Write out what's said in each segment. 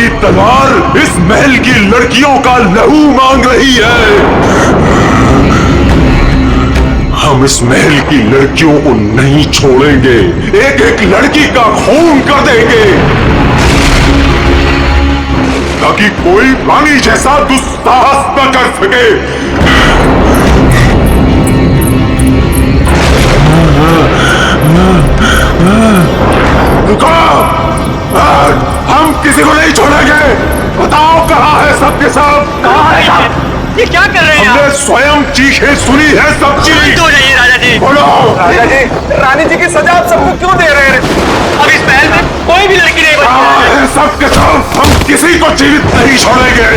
तुम्हारी तलवार इस महल की लड़कियों का लहू मांग रही है। हम इस महल की लड़कियों को नहीं छोड़ेंगे, एक एक लड़की का खून कर देंगे, ताकि कोई रानी जैसा दुस्साहस न कर सके। रुको, हम किसी को नहीं छोड़ेंगे। बताओ कहाँ है सबके सब? कहाँ है सब? ये क्या कर रहे हैं? हमने स्वयं चीखें सुनी है सब चीज। तो जाइए राजा जी। बोलो राजा जी, रानी जी की सजा आप सबको क्यों दे रहे हैं? अब इस महल में कोई भी लड़की नहीं कहाँ बची। है सबके सब? हम किसी को जीवित नहीं छोड़ेंगे।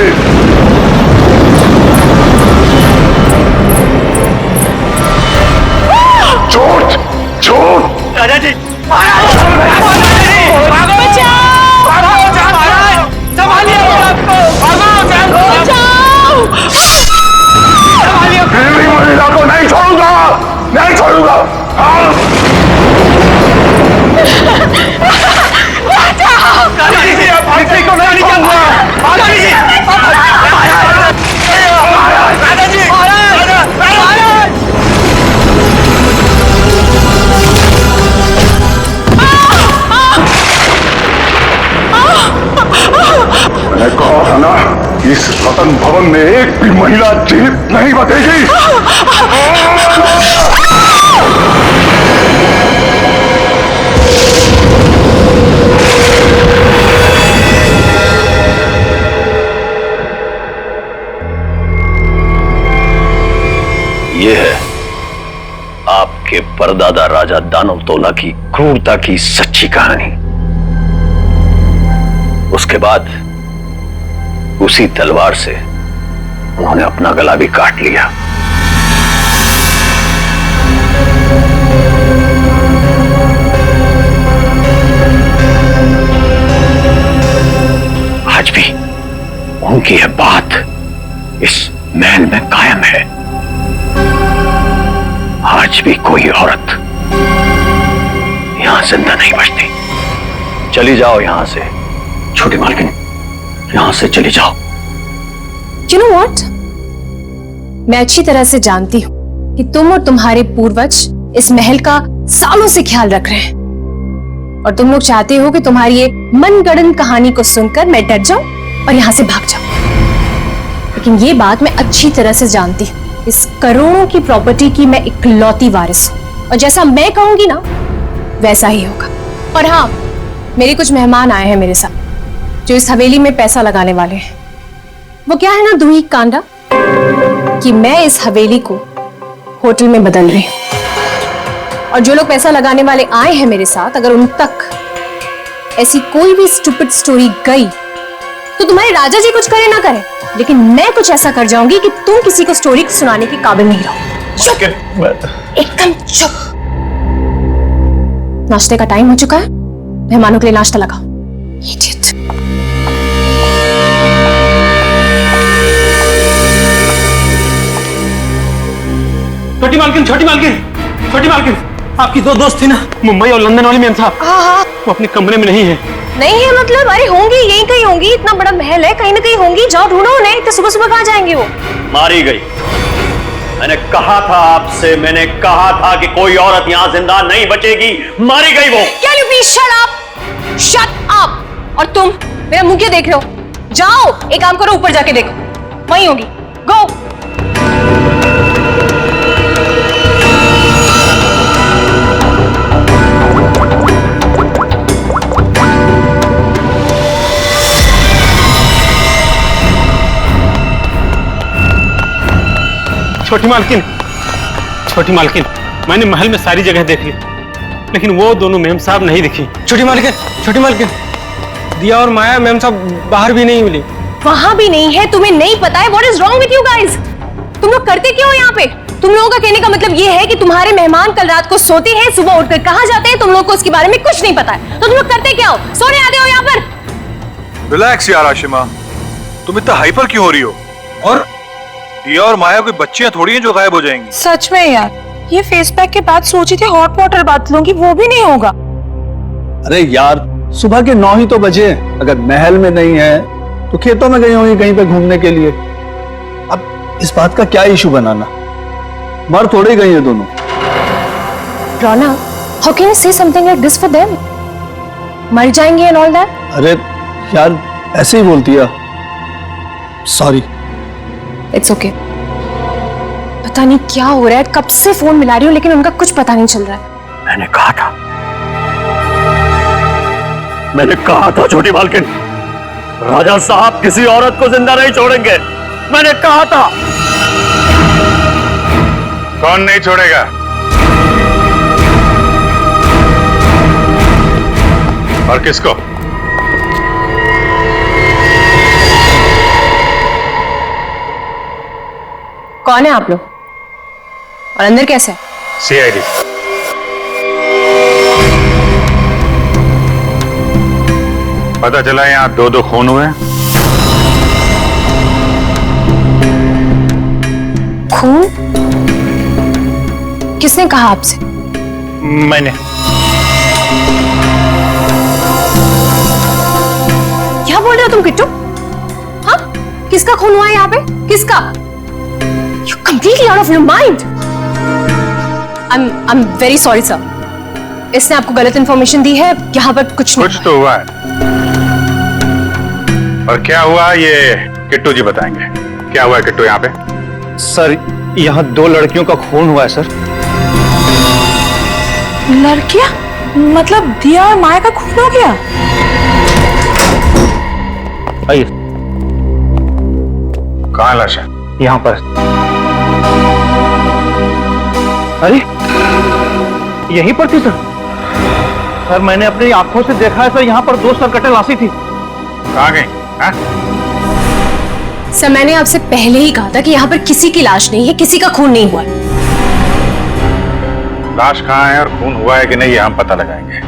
झूठ झूठ। राजा जी महाराज, संभालिए देवी महिला को नहीं छोड़ूंगा, नहीं छोड़ूंगा। मैंने कहा था ना, इस रतन भवन में एक भी महिला जीवित नहीं बचेगी। ये है आपके परदादा राजा दानवतोला की क्रूरता की सच्ची कहानी। उसके बाद उसी तलवार से उन्होंने अपना गला भी काट लिया। आज भी उनकी यह बात इस महल में कायम है। आज भी कोई औरत यहां जिंदा नहीं बचती। चली जाओ यहां से छोटी मालकिन, यहां से चली जाओ। You know what? मैं अच्छी तरह से जानती हूं कि तुम और तुम्हारे पूर्वज इस महल का सालों से ख्याल रख रहे हैं और तुम लोग चाहते हो कि तुम्हारी ये मनगढ़ंत कहानी को सुनकर मैं डर जाऊं और यहां से भाग जाऊं। लेकिन ये बात मैं अच्छी तरह से जानती हूं, इस करोड़ों की प्रॉपर्टी की मैं इकलौती वारिस हूं और जैसा मैं कहूंगी ना वैसा ही होगा। और हाँ, मेरे कुछ मेहमान आए हैं मेरे साथ जो इस हवेली में पैसा लगाने वाले हैं। वो क्या है ना दूही कांडा कि मैं इस हवेली को होटल में बदल रही हूं और जो लोग पैसा लगाने वाले आए हैं मेरे साथ, अगर उन तक ऐसी कोई भी स्टूपिड स्टोरी गई तो तुम्हारे राजा जी कुछ करे ना करे, लेकिन मैं कुछ ऐसा कर जाऊंगी कि तुम किसी को स्टोरी सुनाने के काबिल नहीं रहो। चुप, एकदम चुप। नाश्ते का टाइम हो चुका है, मेहमानों के लिए नाश्ता लगाओ। Idiot. छोटी मालकिन, छोटी मालकिन, छोटी मालकिन, आपकी दो दोस्त थी ना, मुंबई और लंदन वाली मैम साहब। हाँ, वो अपने कमरे में नहीं है। नहीं है मतलब? अरे होंगी, यहीं कहीं होंगी, इतना बड़ा महल है, कहीं ना कहीं होंगी। जाओ ढूंढो उन्हें। इतने सुबह सुबह कहाँ जाएंगे वो? मारी गई। मैंने कहा था आपसे, मैंने कहा था कि कोई औरत यहां जिंदा नहीं बचेगी। मारी गई वो। Can you please shut up? Shut up! और तुम मेरा मुंह क्यों देख रहे हो? जाओ, एक काम करो, ऊपर जाके देखो, वहीं होगी। गो। छोटी मालकिन, छोटी मालकिन, मैंने महल में सारी जगह देख ली, लेकिन वो दोनों मैम साहब नहीं दिखी। छोटी मालकिन, छोटी मालकिन, दिया और माया मैम साहब बाहर भी नहीं मिली। वहां भी नहीं है? तुम्हें नहीं पता है? What is wrong with you guys? तुम लोग करते क्यों यहाँ पे? तुम लोगों का कहने का मतलब ये है कि तुम्हारे मेहमान कल रात को सोते हैं, सुबह उठकर कहाँ जाते हैं, तुम लोग को उसके बारे में कुछ नहीं पता है। तो तुम लोग करते क्या हो? सोने आते हो यहाँ पर? रिलैक्स यार आशिमा, तुम इतना हाइपर क्यों हो रही हो? और दिया और माया कोई बच्चियां थोड़ी हैं जो गायब हो जाएंगी। सच में यार, ये फेस पैक के बाद सोची थी हॉट वाटर बात लूंगी, वो भी नहीं होगा। अरे यार सुबह के 9 ही तो बजे हैं। अगर महल में नहीं है तो खेतों में गई होंगी कहीं पे घूमने के लिए। अब इस बात का क्या इशू बनाना, मर थोड़े गई है दोनों। रोना, how can you say something like this for them? मर जाएंगे and all that? अरे यार ऐसे ही बोलती है, सॉरी। It's okay. पता नहीं क्या हो रहा है, कब से फोन मिला रही हूँ लेकिन उनका कुछ पता नहीं चल रहा है। मैंने कहा था छोटी मालकिन, राजा साहब किसी औरत को जिंदा नहीं छोड़ेंगे। मैंने कहा था। कौन नहीं छोड़ेगा? और किसको? कौन है आप लोग और अंदर कैसे है? सीआईडी। पता चला यहाँ 2-2 खून हुए। खून? किसने कहा आपसे? मैंने। क्या बोल रहे हो तुम किट्टू? हाँ, किसका खून हुआ है यहाँ पे? किसका? You're completely out of your mind. I'm very sorry sir. इसने आपको गलत इंफॉर्मेशन दी है। यहाँ पर कुछ तो हुआ है। और क्या हुआ ये किट्टू जी बताएंगे। क्या हुआ है किट्टू यहाँ पे? सर यहाँ 2 लड़कियों का खून हुआ है सर। लड़कियां? मतलब दिया और माया का खून हो गया? आइए। कहाँ लाश है? यहाँ पर। अरे यहीं पर थी सर। सर मैंने अपनी आंखों से देखा है सर, यहाँ पर 2 सरकटे लाशी थी। कहाँ गई? हाँ? सर मैंने आपसे पहले ही कहा था कि यहाँ पर किसी की लाश नहीं है, किसी का खून नहीं हुआ। लाश कहाँ है और खून हुआ है कि नहीं ये हम पता लगाएंगे।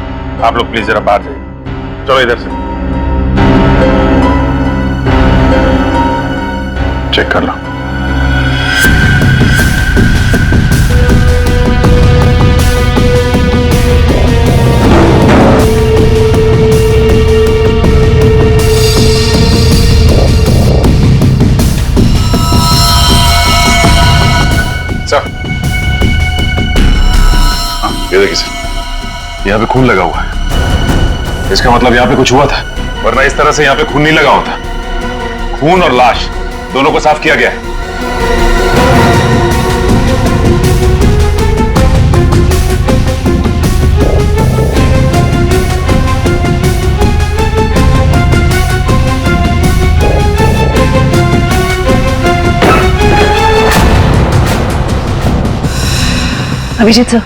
आप लोग प्लीज जरा बाहर जाइए। चलो इधर से चेक कर लो। ये देखिए सर, यहाँ पे खून लगा हुआ है। इसका मतलब यहाँ पे कुछ हुआ था, वरना इस तरह से यहाँ पे खून नहीं लगा होता। खून और लाश दोनों को साफ किया गया है। अभिजीत सर,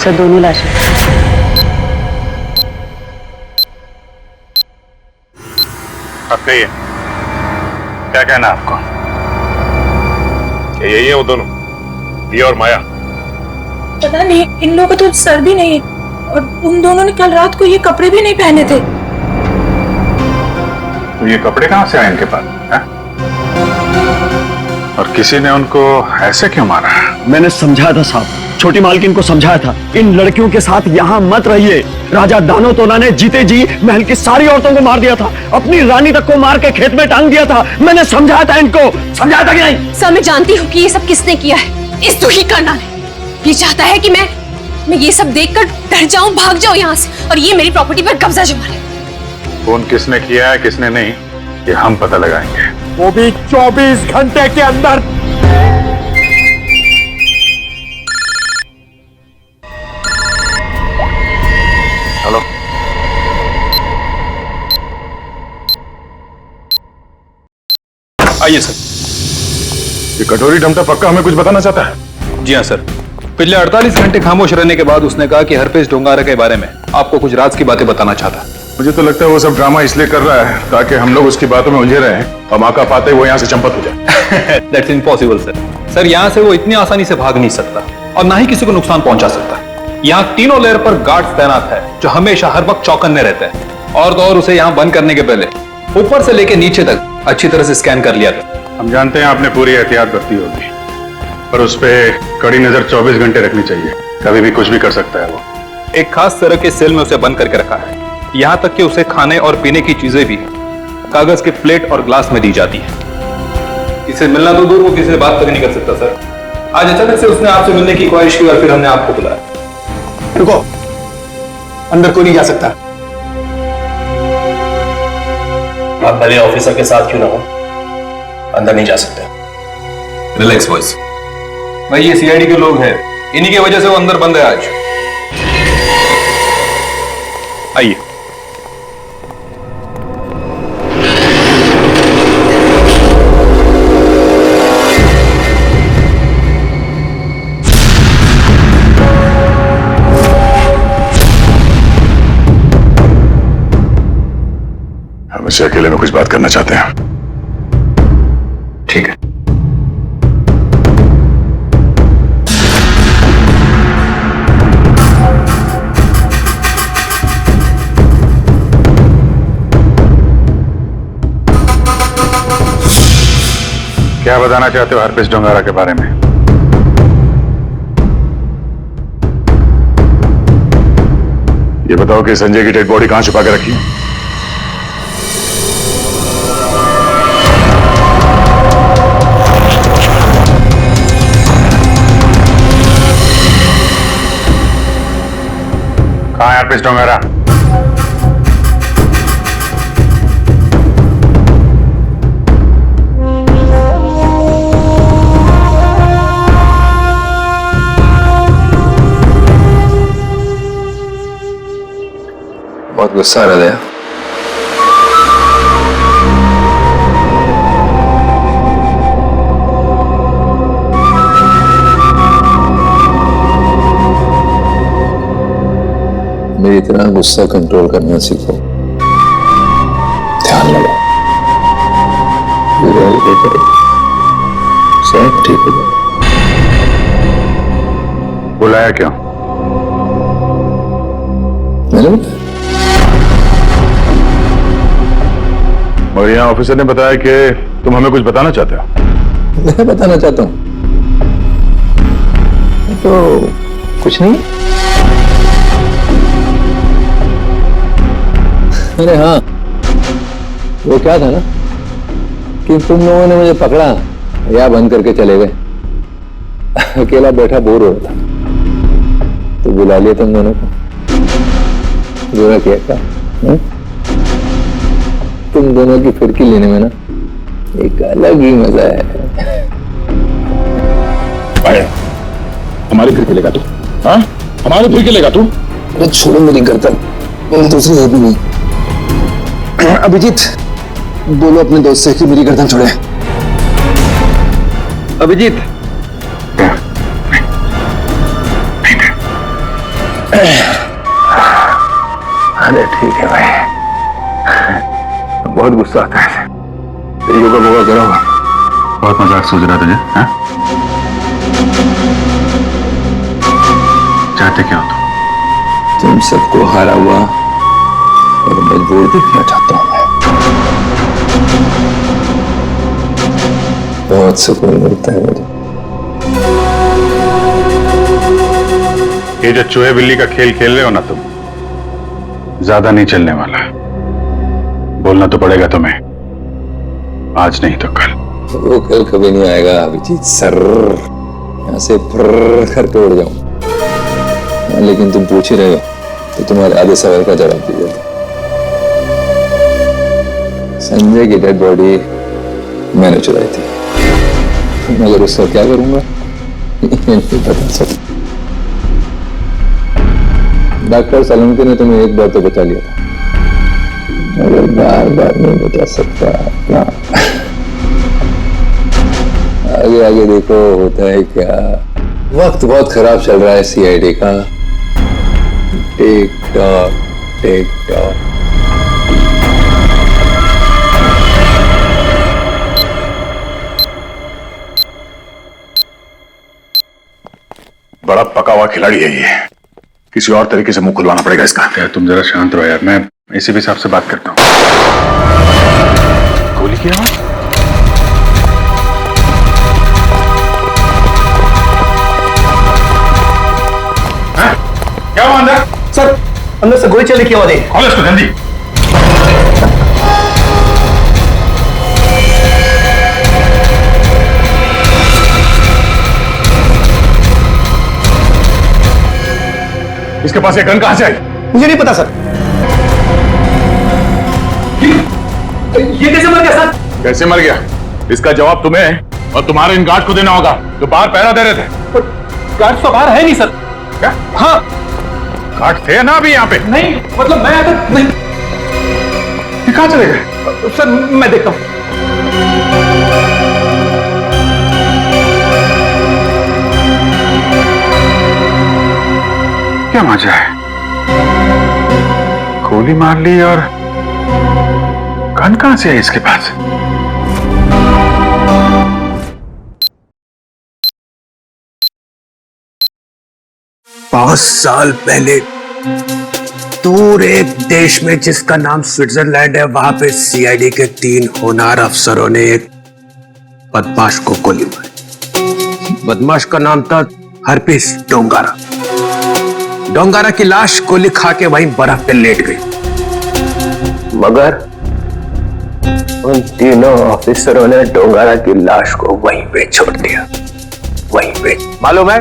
सर दोनों लाशें। अब कहिए क्या कहना है आपको? क्या यही है वो दोनों, दिया और माया? पता नहीं, इन लोगों को तो सर्दी नहीं है और उन दोनों ने कल रात को ये कपड़े भी नहीं पहने थे। तो ये कपड़े कहां से आए इनके पास है? और किसी ने उनको ऐसे क्यों मारा? मैंने समझाया था साहब, छोटी मालकिन को समझाया था, इन लड़कियों के साथ यहाँ मत रहिए। राजा दानोतोला ने जीते जी महल की सारी औरतों को मार दिया था, अपनी रानी तक को मार के खेत में टांग दिया था। मैंने समझाया था इनको, समझाया था कि नहीं? सर मैं जानती हूँ कि ये सब किसने किया है। इस दुखी करना ने ये चाहता है कि मैं ये सब देखकर डर जाऊं, भाग जाऊं यहाँ से और ये मेरी प्रॉपर्टी पर कब्जा जमा ले। फोन किसने किया है किसने नहीं ये हम पता लगाएंगे, वो भी 24 घंटे के अंदर। हेलो, आइए सर। ये कटोरी डमटा पक्का हमें कुछ बताना चाहता है? जी हाँ सर, पिछले 48 घंटे खामोश रहने के बाद उसने कहा कि हरपेश डोंगारा के बारे में आपको कुछ राज की बातें बताना चाहता है। मुझे तो लगता है वो सब ड्रामा इसलिए कर रहा है ताकि हम लोग उसकी बातों में उलझे रहे और मौका पाते वो यहाँ से चंपत हो जाए। That's impossible sir. सर यहाँ से वो इतनी आसानी से भाग नहीं सकता और ना ही किसी को नुकसान पहुंचा सकता। यहाँ तीनों लेयर पर गार्ड्स तैनात है जो हमेशा हर वक्त चौकन्ने रहते हैं। और तो और उसे यहाँ बंद करने के पहले ऊपर से लेके नीचे तक अच्छी तरह से स्कैन कर लिया था। हम जानते हैं आपने पूरी एहतियात बरती होगी, पर उस पर कड़ी नजर 24 घंटे रखनी चाहिए। कभी भी कुछ भी कर सकता है वो। एक खास तरह के सेल में उसे बंद करके रखा है। यहां तक कि उसे खाने और पीने की चीजें भी कागज के प्लेट और ग्लास में दी जाती है। किसी से मिलना तो दूर, वो किसी से बात तक नहीं कर सकता सर। आज अचानक से उसने आपसे मिलने की ख्वाहिश की और फिर हमने आपको बुलाया। रुको, अंदर कोई नहीं जा सकता। आप भले ऑफिसर के साथ क्यों ना हो, अंदर नहीं जा सकते। रिलैक्स बॉयज, भाई ये सीआईडी के लोग हैं, इन्हीं की वजह से वो अंदर बंद है आज। आइए। हम इसे अकेले में कुछ बात करना चाहते हैं। ठीक है। क्या बताना चाहते हो हरपेश डोंगारा के बारे में? ये बताओ कि संजय की डेड बॉडी कहां छुपा के रखी? कहां है हरपेश डोंगारा? बहुत गुस्सा आ रहा है। मेरी तरह गुस्सा कंट्रोल करना सीखो, ध्यान लगाओ, सब ठीक हो जाएगा। बुलाया क्यों? मैंने और यहाँ ऑफिसर ने बताया कि तुम हमें कुछ बताना चाहते हो। मैं बताना चाहता हूं तो कुछ नहीं। अरे हाँ, वो क्या था ना कि तुम लोगों ने मुझे पकड़ा या बंद करके चले गए। अकेला बैठा बोर हो रहा था तो बुला लिया तुम दोनों को। बुरा किया क्या? तुम दोनों की फिरकी लेने में ना एक अलग ही मजा है। हमारी फिरकी लेगा तू? हाँ, हमारी फिरकी लेगा तू? अरे छोड़ो मेरी गर्दन, मैंने दूसरी है भी नहीं। अभिजीत, बोलो अपने दोस्त से कि मेरी गर्दन छोड़े। अभिजीत, अरे ठीक है भाई, बहुत गुस्सा आता है। योगा वोगा करो। बहुत मजाक सूझ रहा तुझे? हाँ? चाहते क्या हो तुम सबको हारा हुआ और मजबूर देखना चाहता हूं मैं। बहुत सुकून मिलता है मुझे। ये जो चूहे बिल्ली का खेल खेल रहे हो ना तुम, ज्यादा नहीं चलने वाला। बोलना तो पड़ेगा तुम्हें, आज नहीं तो कल। वो कल कभी नहीं आएगा अभिजीत सर, यहां से फर्र करके उड़ जाऊं। लेकिन तुम पूछ ही रहे हो तो तुम्हारे आधे सवाल का जवाब दे देता। संजय की डेड बॉडी मैंने चुराई थी, मगर उसका क्या करूंगा नहीं बता सकता। डॉक्टर सलमती ने तुम्हें एक बार तो बचा लिया था, मगर बार बार नहीं बचा सकता ना। आगे आगे देखो होता है क्या। वक्त बहुत खराब चल रहा है सीआईडी का। Tick tock tick tock. बड़ा पका हुआ खिलाड़ी है ये, किसी और तरीके से मुंह खुलवाना पड़ेगा इसका। क्या तुम जरा शांत रहो यार, मैं एसीपी साहब से बात करता हूँ। गोली की आवाज? अंदर से गोली चलने की आवाज आई। खोलो इसको जल्दी। इसके पास ये गन कहां से आई? मुझे नहीं पता सर। ये कैसे मर गया सर? कैसे मर गया इसका जवाब तुम्हें और तुम्हारे इन गार्ड को देना होगा जो बाहर पहरा दे रहे थे। गार्ड तो बाहर है नहीं सर। क्या? हाँ गार्ड थे ना अभी यहाँ पे? नहीं, मतलब मैं अगर नहीं। ये कहां चले गए? सर मैं देखता हूं। क्या मजा है, गोली मार ली और गन कहां से है इसके पास? बहुत साल पहले दूर एक देश में जिसका नाम स्विट्जरलैंड है, वहां पे सीआईडी के 3 होनहार अफसरों ने एक बदमाश को गोली मारी। बदमाश का नाम था हरपिस डोंगारा। डोंगारा की लाश गोली खा के वहीं बर्फ पे लेट गई, मगर उन तीनों ऑफिसरों ने डोंगारा की लाश को वहीं पे छोड़ दिया। वहीं पे मालूम है,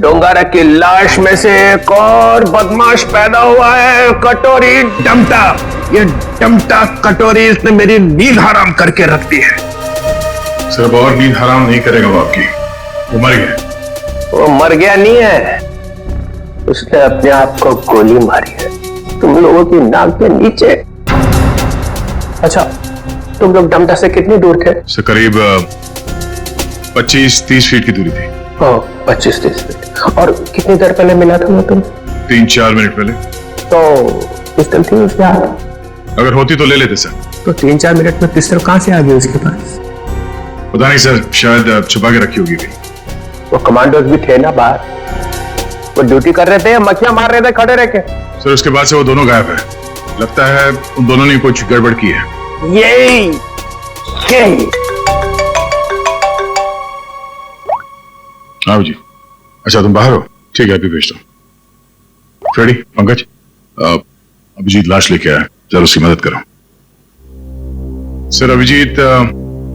डोंगारा की लाश में से एक और बदमाश पैदा हुआ है, कटोरी डमटा। ये डमटा कटोरी इसने मेरी नींद हराम करके रख दी है। सिर्फ और नींद हराम नहीं करेगा वो आपकी, वो मर गया। वो मर गया नहीं है, उसने अपने आप को गोली मारी है तुम लोगों की नाक के नीचे। अच्छा, तुम लोग डमटा से कितनी दूर थे? से करीब 25-30 फीट की दूरी थी। 25-30 फीट। और कितनी देर पहले मिला था वो तुम? 3-4 मिनट पहले। तो पिस्टल थी उसके हाथ? अगर होती तो ले लेते सर। तो 3-4 मिनट में पिस्टल कहां से आ गई उसके पास? पता नहीं सर, शायद छुपा के रखी होगी कहीं। वो कमांडोज भी थे ना बाहर, वो ड्यूटी कर रहे थे, मक्खियां मार रहे थे खड़े रह के। सर उसके बाद से वो दोनों गायब है। लगता है उन दोनों ने कुछ गड़बड़ की है। यही आओ जी। अच्छा तुम बाहर हो? ठीक है, अभी भेजता हूँ। फ्रेडी, पंकज, अभिजीत लाश लेके आया, जरा उसकी मदद करो। सर अभिजीत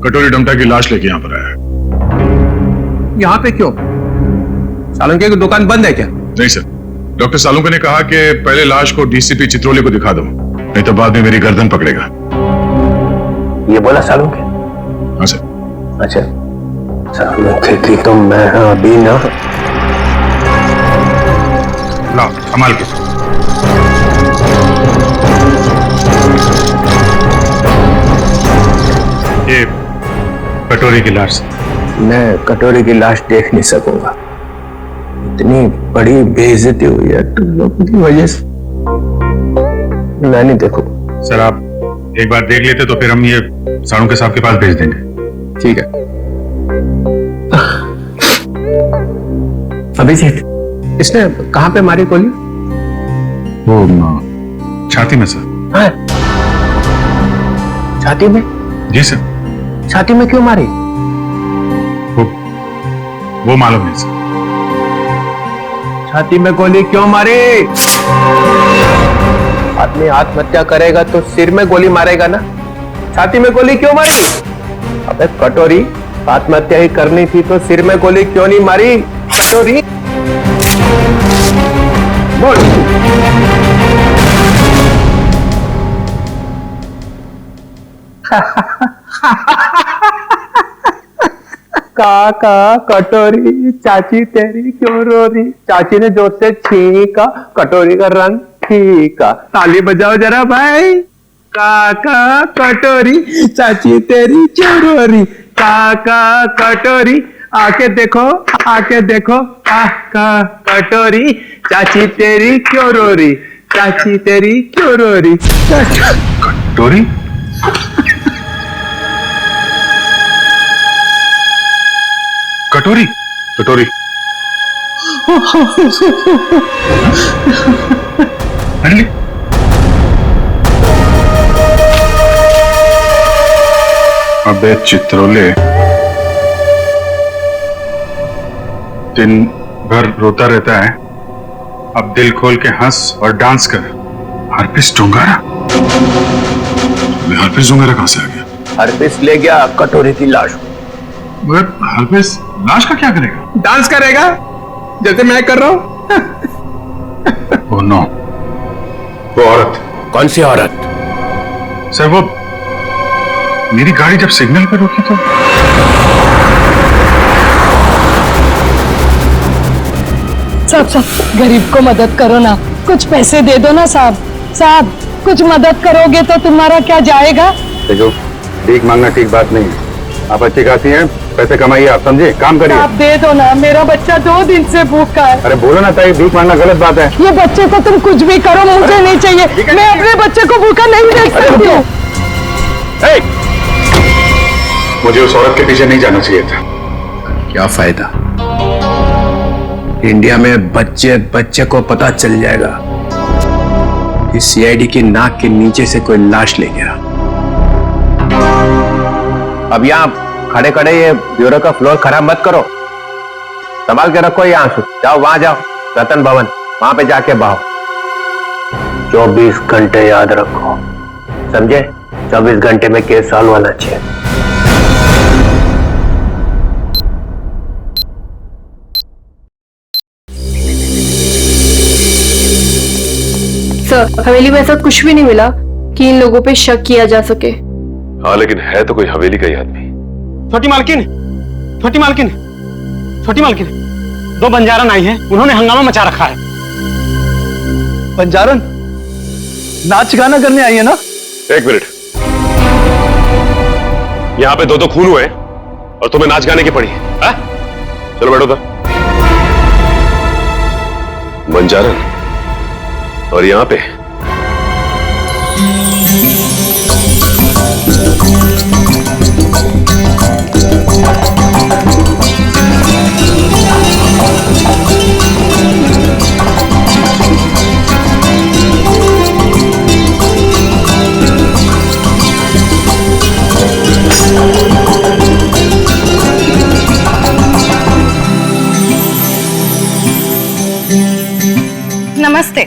कटोरी डमटा की लाश लेके यहाँ पर आया है। यहाँ पे क्यों? सालुंके की दुकान बंद है क्या? नहीं सर, डॉक्टर सालुंके ने कहा कि पहले लाश को डीसीपी चित्रोले को दिखा दो, नहीं तो बाद में मेरी गर्दन पकड़ेगा। ये बोला सालुंके? हाँ सर। अच्छा, सालुंके की तो मैं अभी ना। लाओ संभाल के। ये कटोरी की लाश। मैं कटोरी की लाश देख नहीं सकूंगा, इतनी बड़ी बेइज्जती हुई है तुम लोगों की वजह से। मैं नहीं देखूंगा। सर आप एक बार देख लेते तो फिर हम ये सालुंके साहब के पास भेज देंगे। ठीक है। अभिजीत, इसने कहां पे मारी गोली? वो छाती में सर। हाँ? छाती में? जी सर। छाती में क्यों मारी? वो मालूम नहीं सर। छाती में गोली क्यों मारी? आदमी आत्महत्या करेगा तो सिर में गोली मारेगा ना, छाती में गोली क्यों मारी? अबे कटोरी, आत्महत्या ही करनी थी तो सिर में गोली क्यों नहीं मारी? कटोरी बोल। काका कटोरी, चाची तेरी क्यों रो रही? चाची ने जोर से छींका, कटोरी का रंग फीका। ताली बजाओ जरा भाई। काका कटोरी, चाची तेरी क्यों रो रही? काका कटोरी, आके देखो, आके देखो। काका कटोरी, चाची तेरी क्यों रो रही? चाची तेरी क्यों रो रही? कटोरी? कटोरी? कटोरी अबे चित्रोले, दिन भर रोता रहता है, अब दिल खोल के हंस और डांस कर। हरपिस डोंगारा? हरपिस डोंगारा कहां से आ गया? हरपिस ले गया कटोरी की लाश। मगर हरपिस लाश का क्या करेगा? डांस करेगा जैसे मैं कर रहा हूं। ओह नो, वो औरत। कौन सी औरत? सर वो मेरी गाड़ी जब सिग्नल पे रुकी तो साहब गरीब को मदद करो ना, कुछ पैसे दे दो ना साहब। साहब कुछ मदद करोगे तो तुम्हारा क्या जाएगा? देखो, भीख मांगना ठीक बात नहीं है। आप अच्छी खाती हैं, पैसे कमाइए, आप समझे, काम करिए। आप दे दो ना, मेरा बच्चा 2 दिन से भूखा है। अरे बोलो ना ताई, भीख मांगना गलत बात है। ये बच्चे को तुम कुछ भी करो, मुझे नहीं चाहिए। मैं अपने बच्चे को भूखा नहीं देख सकती हूँ। मुझे उस औरत के पीछे नहीं जाना चाहिए था। क्या फायदा? इंडिया में बच्चे बच्चे को पता चल जाएगा कि सीआईडी की नाक के नीचे से कोई लाश ले गया। अब यहाँ खड़े खड़े ये ब्यूरो का फ्लोर खराब मत करो, संभाल के रखो ये आंसू। जाओ वहां जाओ, रतन भवन, वहां पे जाके बहाओ। 24 घंटे याद रखो, समझे? 24 घंटे में केस सॉल्व होना चाहिए। सर, हवेली में ऐसा कुछ भी नहीं मिला कि इन लोगों पे शक किया जा सके। हाँ, लेकिन है तो कोई हवेली का ही आदमी। छोटी मालकिन, छोटी मालकिन, छोटी मालकिन, 2 बंजारन आई हैं, उन्होंने हंगामा मचा रखा है। बंजारन नाच गाना करने आई है ना? एक मिनट, यहाँ पे 2 खून हुए और तुम्हें नाच गाने की पड़ी है? चलो बैठो उधर। बंजारन और यहां पे नमस्ते।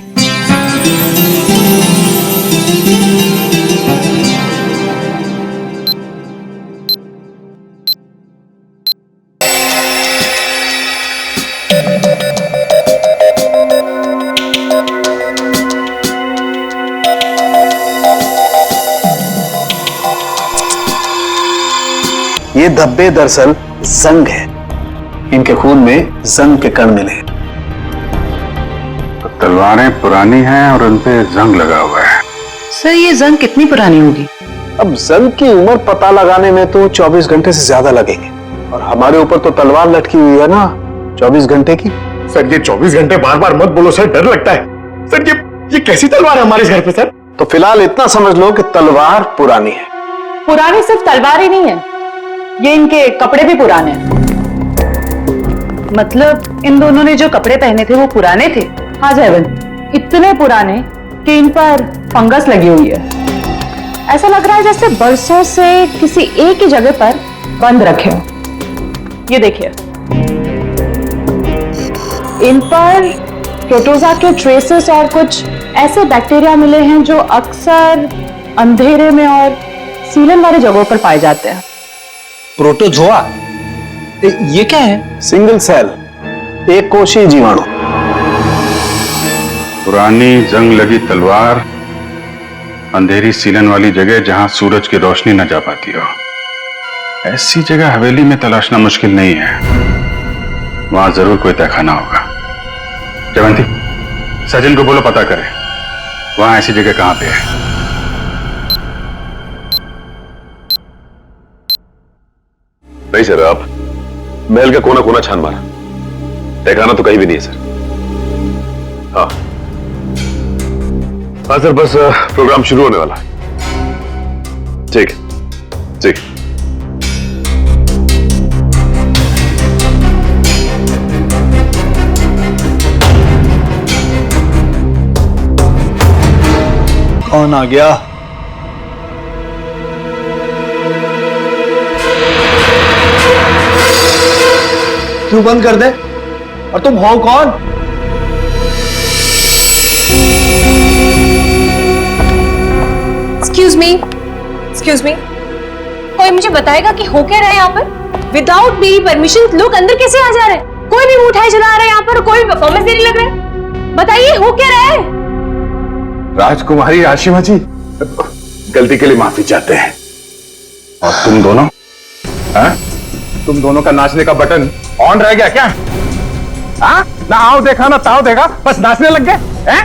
ये धब्बे दरअसल जंग है, इनके खून में जंग के कण मिले। तलवारें पुरानी हैं और उन पे जंग लगा हुआ है। सर ये जंग कितनी पुरानी होगी? अब जंग की उम्र पता लगाने में तो 24 घंटे से ज्यादा लगेंगे, और हमारे ऊपर तो तलवार लटकी हुई है ना 24 घंटे की। सर ये 24 घंटे बार बार मत बोलो सर, डर लगता है। सर ये कैसी तलवार है हमारे घर पे सर? तो फिलहाल इतना समझ लो कि तलवार पुरानी है। पुरानी सिर्फ तलवार ही नहीं है, ये इनके कपड़े भी पुराने हैं। मतलब इन दोनों ने जो कपड़े पहने थे वो पुराने थे? हाँ जयवंत, इतने पुराने कि इन पर फंगस लगी हुई है। ऐसा लग रहा है जैसे बरसों से किसी एक ही जगह पर बंद रखे हो। ये देखिए, इन पर प्रोटोजा के ट्रेसेस और कुछ ऐसे बैक्टीरिया मिले हैं जो अक्सर अंधेरे में और सीलन वाली जगहों पर पाए जाते हैं। प्रोटोजोआ? ये क्या है? सिंगल सेल, एक कोशीय जीवाणु। पुरानी जंग लगी तलवार, अंधेरी सीलन वाली जगह जहां सूरज की रोशनी न जा पाती हो। ऐसी जगह हवेली में तलाशना मुश्किल नहीं है, वहां जरूर कोई तहखाना होगा। जयवंती, सचिन को बोलो पता करे वहां ऐसी जगह कहां पे है। नहीं सर, आप महल का कोना कोना छान मारा, तहखाना तो कहीं भी नहीं है सर। हाँ हाँ सर, बस प्रोग्राम शुरू होने वाला है। ठीक है, ठीक। कौन आ गया? क्यों बंद कर दे? और तुम हो कौन? एक्सक्यूज मी, कोई मुझे बताएगा कि हो क्या रहा है यहाँ पर? विदाउट मेरी परमिशन लोग अंदर कैसे आ जा रहे हैं? कोई भी मिठाई जला रहा है यहाँ पर, कोई परफॉर्मेंस देने लग रहा है। बताइए हो क्या रहा है? राजकुमारी आशिमा जी, गलती के लिए माफी चाहते हैं। और तुम दोनों, तुम दोनों का नाचने का बटन ऑन रह गया क्या? हाँ, ना आओ देखा ना ताओ देखा, बस नाचने लग गए हैं?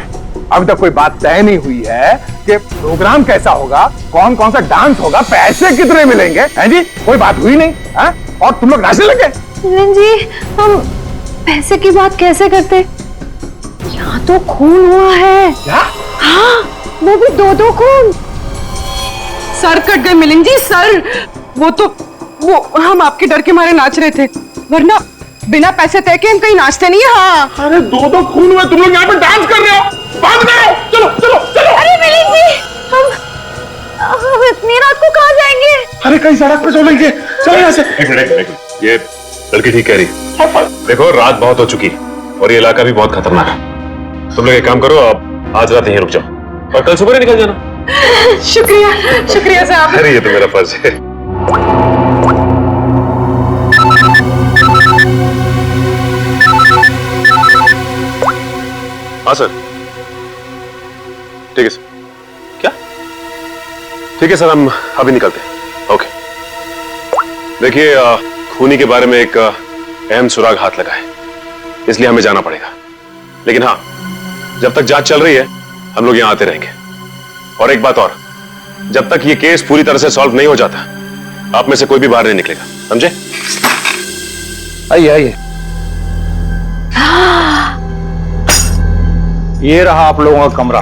अभी तक कोई बात तय नहीं हुई है कि प्रोग्राम कैसा होगा, कौन कौन सा डांस होगा, पैसे कितने मिलेंगे, हैं जी? कोई बात हुई नहीं, हैं? और तुम लोग नाचने लग गए। जी, हम पैसे की बात कैसे करते? यहाँ तो खून हुआ है। क्या? हाँ, वो भी 2-2 खून। सर कट गए मिलिंद जी, सर। वो हम आपके डर के मारे नाच रहे थे, वरना बिना पैसे तय के हम कहीं नाचते नहीं। हाँ, अरे 2-2 खून हुए, तुम लोग यहाँ पे डांस कर रहे हो? बंद करो, चलो चलो चलो। अरे मिलिंद जी, हम इतनी रात को कहाँ जाएंगे? अरे कहीं सड़क पे चलेंगे, चलो यहाँ से। एक मिनट, ये लड़की ठीक कह रही। देखो रात बहुत हो चुकी है और ये इलाका भी बहुत खतरनाक है। तुम लोग एक काम करो, आप आज रात यहीं रुक जाओ और कल सुबह ही निकल जाना। शुक्रिया साहब। अरे ये तो मेरा फर्ज है। हाँ सर, ठीक है सर। क्या? ठीक है सर, हम अभी निकलते हैं। ओके। देखिए, खूनी के बारे में एक अहम सुराग हाथ लगा है, इसलिए हमें जाना पड़ेगा। लेकिन हाँ, जब तक जांच चल रही है हम लोग यहां आते रहेंगे। और एक बात और, जब तक ये केस पूरी तरह से सॉल्व नहीं हो जाता, आप में से कोई भी बाहर नहीं निकलेगा, समझे? आइए आइए। ये रहा आप लोगों का कमरा।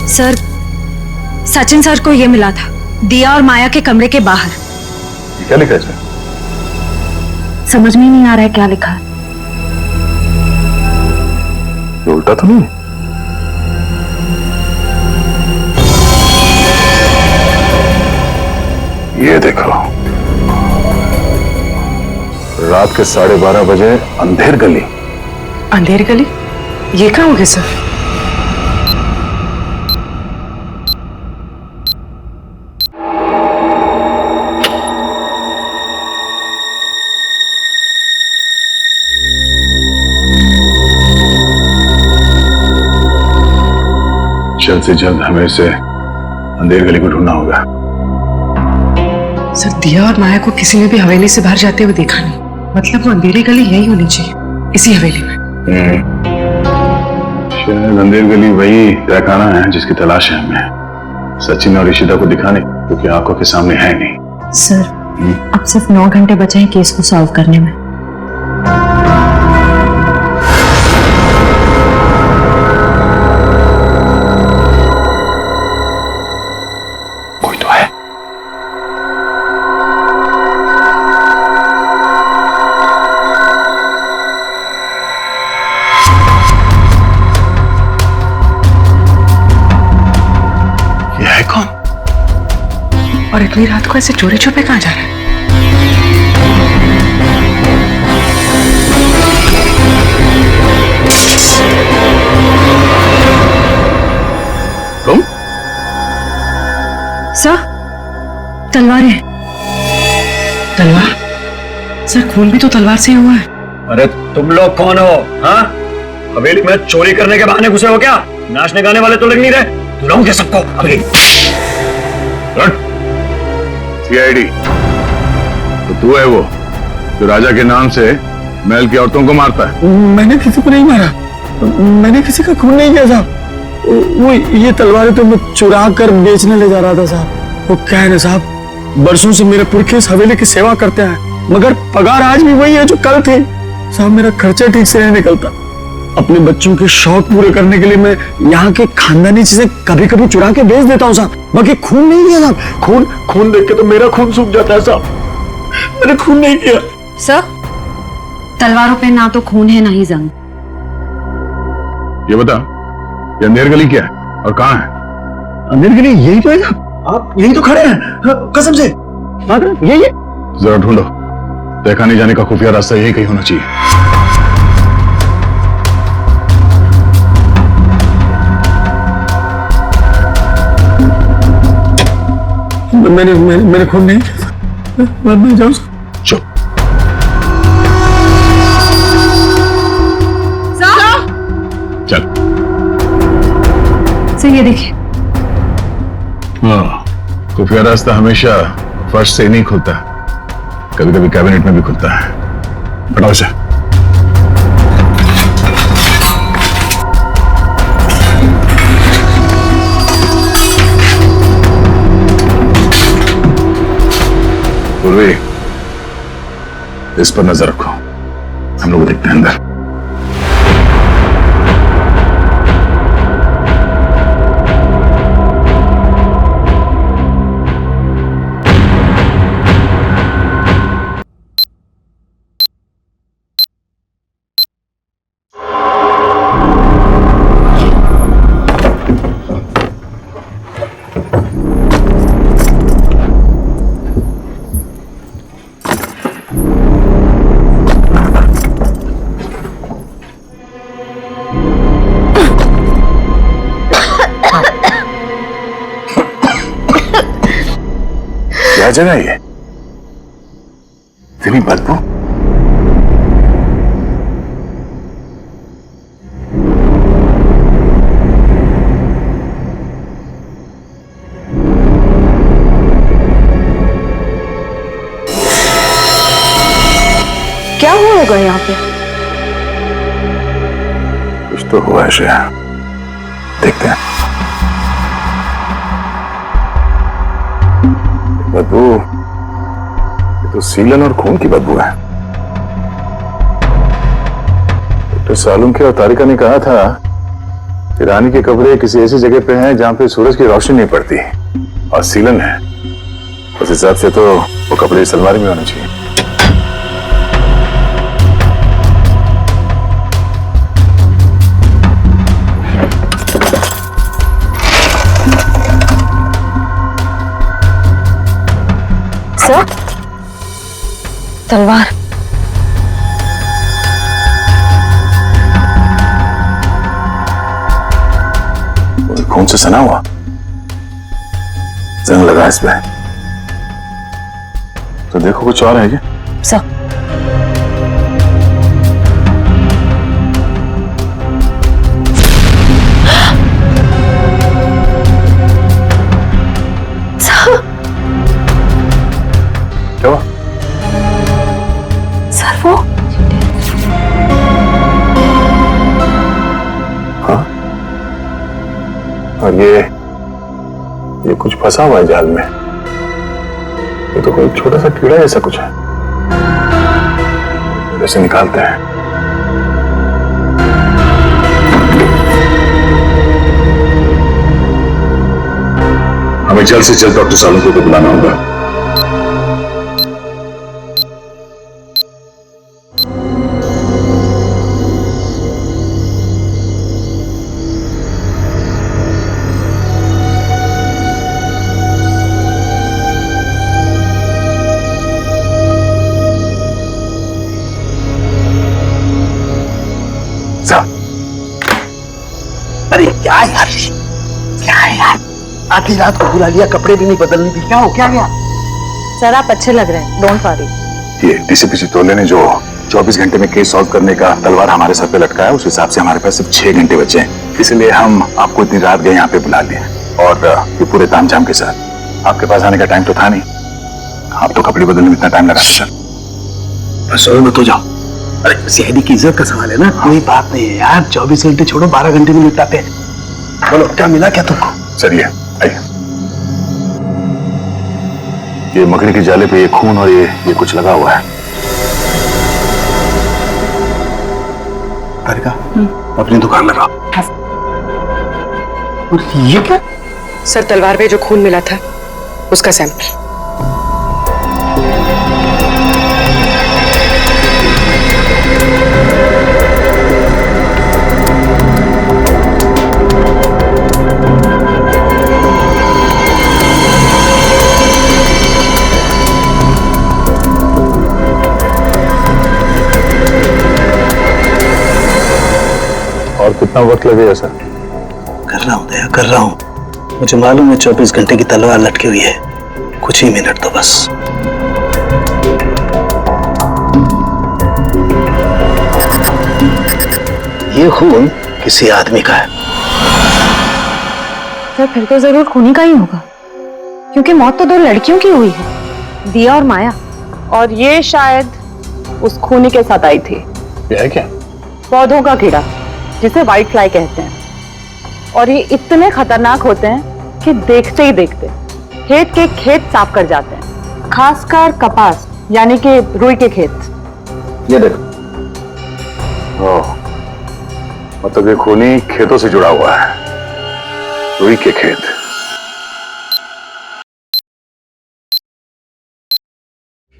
सर, सचिन सर को ये मिला था, दिया और माया के कमरे के बाहर। क्या लिखा है इसमें? समझ में ही नहीं आ रहा है क्या लिखा है। ये उल्टा तो नहीं? ये देखो, रात के 12:30 बजे अंधेर गली। अंधेर गली? ये कहाँ होगी सर? जल्द से जल्द हमें इसे अंधेर गली को ढूंढना होगा। सर, दिया और माया को किसी ने भी हवेली से बाहर जाते हुए देखा नहीं, मतलब वो अंधेरी गली यही होनी चाहिए, इसी हवेली में। शायद अंधेर गली वही तहखाना है जिसकी तलाश है हमें। सचिन और ईशिता को दिखाने, क्योंकि आंखों के सामने है नहीं। सर, अब सिर्फ 9 घंटे बचे हैं केस को सॉल्व करने में। कोई तो है। ये है कौन? और इतनी रात को ऐसे चोरी छुपे कहाँ जा रहे हैं? तुम? सर, तलवारें। तलवार? सर, खून भी तो तलवार से ही हुआ है। अरे तुम लोग कौन हो? हाँ, हवेली में चोरी करने के बहाने घुसे हो क्या? नाचने गाने वाले तो लग नहीं रहे। बुलाऊं क्या सबको अभी? सीआईडी तो तू है वो जो राजा के नाम से महल की औरतों को मारता है? मैंने किसी को नहीं मारा, मैंने किसी का खून नहीं किया साहब। वो ये तलवारें तो मैं चुरा कर बेचने ले जा रहा था साहब। वो क्या है ना साहब, बरसों से मेरे पुरखे इस हवेली की सेवा करते हैं, मगर पगार आज भी वही है जो कल थी साहब। मेरा खर्चा ठीक से नहीं निकलता। अपने बच्चों के शौक पूरे करने के लिए मैं यहाँ के खानदानी चीजें कभी कभी चुरा के बेच देता हूँ साहब, बाकी खून नहीं किया साहब। खून देख के तो मेरा खून सूख जाता है साहब, मैंने खून नहीं किया। सर, तलवारों पे ना तो खून है ना ही जंग। ये बता, ये अंधेर गली क्या है और कहाँ है? अंधेर गली यही तो है साहब, आप यही तो खड़े हैं कसम से। यही है। जरा ढूंढो, देखा नहीं जाने का खुफिया रास्ता यही कहीं होना चाहिए। मैंने खून नहीं किया था। मैं जाऊँ? चुप। चल। सर ये देखिए। हाँ, खुफिया रास्ता हमेशा फर्श से नहीं खुलता, कभी कभी कैबिनेट में भी खुलता है। हटाओ इसे। पूर्वी, इस पर नजर रखो, हम लोग देखते हैं अंदर। क्या जगह है ये? इतनी बदबू। क्या हुआ होगा यहाँ पे? कुछ तो हुआ है श्रेया, देखते हैं। बदबू, ये तो सीलन और खून की बदबू है। डॉक्टर सालुंखे और तारिका ने कहा था कि रानी के कपड़े किसी ऐसी जगह पे हैं जहां पे सूरज की रोशनी नहीं पड़ती, और सीलन है। उस हिसाब से तो वो कपड़े इस अलमारी में होने चाहिए। सर, तलवार। खून से सना हुआ, जंग लगा इस पे। तो देखो कुछ और है क्या? सर, क्या हुआ? सर वो हाँ, और ये कुछ फंसा हुआ है जाल में। ये तो कोई छोटा सा कीड़ा जैसा कुछ है, जैसे निकालते हैं। हमें जल्द से जल्द डॉक्टर सालुंखे को बुलाना होगा। अरे क्या यार, क्या यार, आधी रात को बुला लिया, कपड़े भी नहीं बदलने दी। क्या हो, क्या गया? सर आप अच्छे लग रहे हैं, डोंट वरी। ये डीसीपी तोले ने जो 24 घंटे में केस सॉल्व करने का तलवार हमारे सर पे लटका है, उस हिसाब से हमारे पास सिर्फ 6 घंटे बचे हैं। इसलिए हम आपको इतनी रात गए यहाँ पे बुला लिए, और ये पूरे तामझाम के साथ। आपके पास आने का टाइम तो था नहीं, आप तो कपड़े बदलने में इतना टाइम लगा। सर बस मत हो जाओ। अरे सीआईडी की इज्जत का सवाल है ना, कोई बात नहीं है यार। 24 घंटे छोड़ो, 12 घंटे में निपटाते हैं। बोलो क्या मिला क्या तुमको? सर ये आइए, ये मकड़ी की जाले पे ये खून और ये कुछ लगा हुआ है। तारिका, अपनी दुकान लगा। और ये क्या? सर तलवार पे जो खून मिला था उसका सैंपल। कितना वक्त लगेगा सर? कर रहा हूँ दया, कर रहा हूँ। मुझे मालूम है 24 घंटे की तलवार लटकी हुई है, कुछ ही मिनट तो बस। ये खून किसी आदमी का है। सर फिर तो जरूर खूनी का ही होगा, क्योंकि मौत तो दो लड़कियों की हुई है, दिया और माया, और ये शायद उस खूनी के साथ आई थी। ये है क्या? पौधों का कीड़ा जिसे व्हाइट फ्लाई कहते हैं, और ये इतने खतरनाक होते हैं कि देखते ही देखते खेत के खेत साफ कर जाते हैं, खासकर कपास यानी कि रुई के खेत। ये देखो, ओह, मतलब ये खूनी खेतों से जुड़ा हुआ है, रुई के खेत।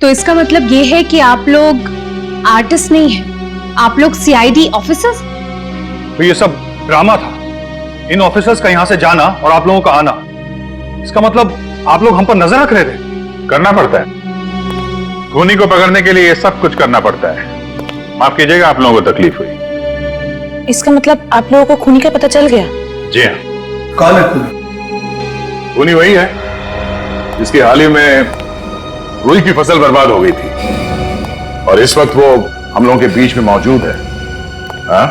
तो इसका मतलब ये है कि आप लोग आर्टिस्ट नहीं हैं, आप लोग सीआईडी ऑफिसर्स? तो ये सब ड्रामा था, इन ऑफिसर्स का यहां से जाना और आप लोगों का आना। इसका मतलब आप लोग हम पर नजर रख रहे थे। करना पड़ता है, खूनी को पकड़ने के लिए ये सब कुछ करना पड़ता है। माफ कीजिएगा, आप लोगों को तकलीफ हुई। इसका मतलब आप लोगों को खूनी का पता चल गया? जी हाँ। कौन है खूनी? खूनी वही है जिसकी हाल ही में रुई की फसल बर्बाद हो गई थी, और इस वक्त वो हम लोगों के बीच में मौजूद है। हाँ?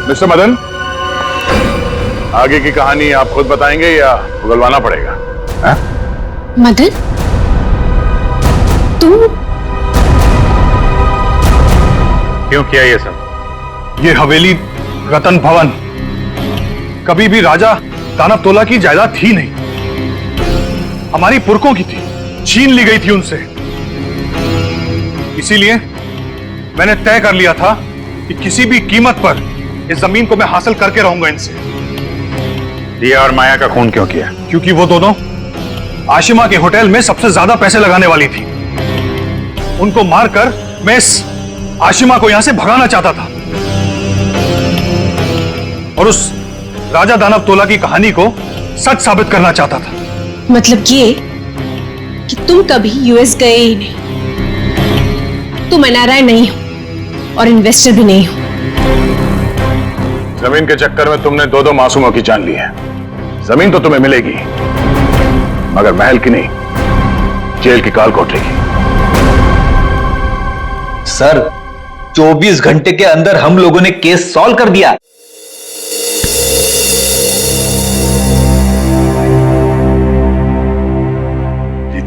मिस्टर मदन, आगे की कहानी आप खुद बताएंगे या उगलवाना पड़ेगा? हाँ? मदन, तुम क्यों किया ये सब? ये हवेली रतन भवन कभी भी राजा दानव तोला की जायदाद थी नहीं, हमारी पुरखों की थी, छीन ली गई थी उनसे। इसीलिए मैंने तय कर लिया था कि किसी भी कीमत पर इस जमीन को मैं हासिल करके रहूंगा इनसे। दिया और माया का खून क्यों किया? क्योंकि वो दोनों आशिमा के होटल में सबसे ज्यादा पैसे लगाने वाली थी। उनको मारकर मैं इस आशिमा को यहां से भगाना चाहता था और उस राजा दानव तोला की कहानी को सच साबित करना चाहता था। मतलब ये कि तुम कभी यूएस गए ही नहीं, तुम एनआरआई नहीं हो और इन्वेस्टर भी नहीं हो। जमीन के चक्कर में तुमने दो मासूमों की जान ली है। जमीन तो तुम्हें मिलेगी, मगर महल की नहीं, जेल की काल कोठरी की। सर 24 घंटे के अंदर हम लोगों ने केस सॉल्व कर दिया।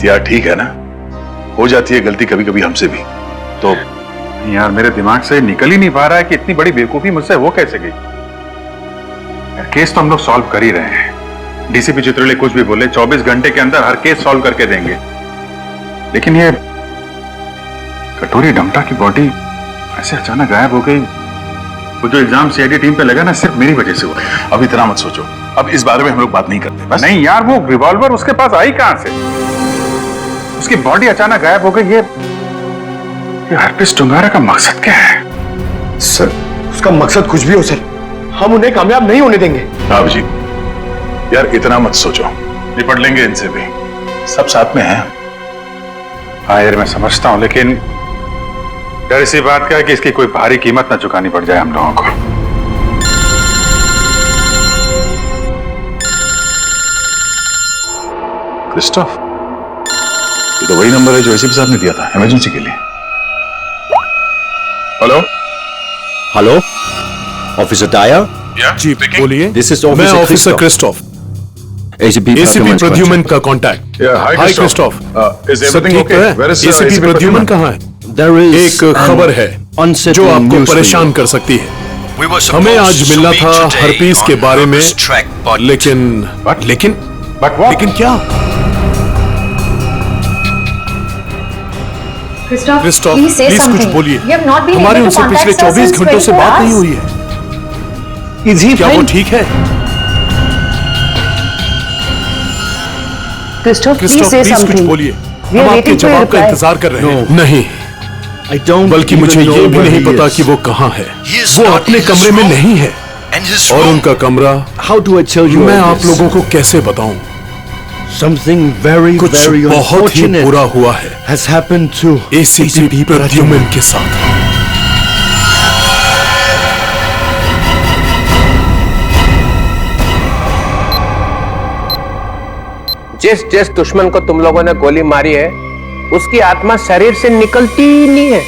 यार ठीक है ना, हो जाती है गलती कभी कभी हमसे भी। तो यार मेरे दिमाग से निकल ही नहीं पा रहा है कि इतनी बड़ी बेवकूफी मुझसे वो कैसे गई। केस तो हम लोग सॉल्व कर ही रहे हैं। डीसीपी चित्रले कुछ भी बोले, 24 घंटे के अंदर हर केस सॉल्व करके देंगे। लेकिन ये कटोरी डमटा की बॉडी ऐसे अचानक गायब हो गई। वो जो इल्जाम सीआईडी टीम पे लगा ना, सिर्फ मेरी वजह से हुआ। अब इतना मत सोचो, अब इस बारे में हम लोग बात नहीं करते बस। नहीं यार, वो रिवॉल्वर उसके पास आई कहां से? उसकी बॉडी अचानक गायब हो गई। ये हरपिस टुंगारा का मकसद क्या है? सर उसका मकसद कुछ भी हो सर, हम उन्हें कामयाब नहीं होने देंगे। साहब जी, यार इतना मत सोचो, निपट लेंगे इनसे भी, सब साथ में हैं। हाँ यार मैं समझता हूं, लेकिन डर इसी बात का है कि इसकी कोई भारी कीमत ना चुकानी पड़ जाए हम लोगों को। क्रिस्टोफ, ये तो वही नंबर है जो एसीपी साहब ने दिया था इमरजेंसी के लिए। Hello hello, officer Dyer? जी बोलिए। दिस इज मैं ऑफिसर क्रिस्टोफ, एसीपी प्रद्युमन का कांटेक्ट। हाय क्रिस्टोफ, सब ठीक है? एसीपी प्रद्युमन कहाँ है? एक खबर है जो आपको परेशान कर सकती है। हमें आज मिलना था हरपीस के बारे में, लेकिन क्या? क्रिस्टोफ प्लीज कुछ बोलिए, हमारी उनसे पिछले 24 घंटों से बात नहीं हुई है। क्या वो ठीक है? क्रिस्टोफ प्लीज कुछ बोलिए, हम आपके जवाब का इंतजार कर रहे हैं। नहीं, बल्कि मुझे ये भी नहीं पता कि वो कहाँ है। वो अपने कमरे में नहीं है, और उनका कमरा मैं आप लोगों को कैसे बताऊं? कुछ बहुत ही बुरा हुआ है एसीपी प्रद्युमन के साथ। जिस जिस दुश्मन को तुम लोगों ने गोली मारी है उसकी आत्मा शरीर से निकलती ही नहीं है,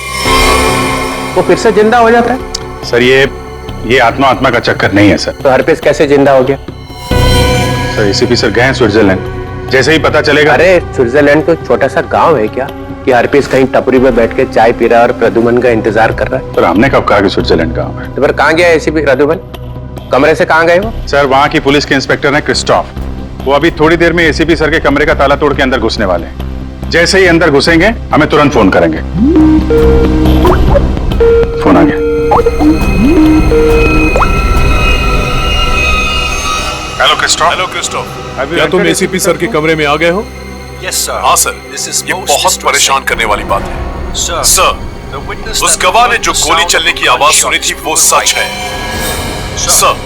वो फिर से जिंदा हो जाता है। सर ये आत्मा का चक्कर नहीं है सर। तो हरपेश कैसे जिंदा हो गया? सर एसीपी सर गए हैं स्विट्जरलैंड, जैसे ही पता चलेगा। अरे स्विट्जरलैंड तो छोटा सा गांव है क्या कि हरपेश कहीं टपरी में बैठ के चाय पी रहा है और प्रद्युमन का इंतजार कर रहा है? सर हमने कब कहा कि स्विट्जरलैंड गांव है? तो फिर कहाँ गया एसीपी प्रद्युमन? कमरे से कहाँ गए वो? सर वहां की पुलिस के इंस्पेक्टर हैं क्रिस्टोफ, वो अभी थोड़ी देर में एसीपी सर के कमरे का ताला तोड़ के अंदर घुसने वाले हैं। जैसे ही अंदर घुसेंगे हमें तुरंत फोन करेंगे। फोन आ गया। Hello Christophe. क्या तुम एसीपी सर के कमरे में आ गए हो? Yes sir. हाँ सर, ये बहुत परेशान करने वाली बात है। सर, उस गवाह ने जो गोली चलने की आवाज सुनी थी वो सच है। सर,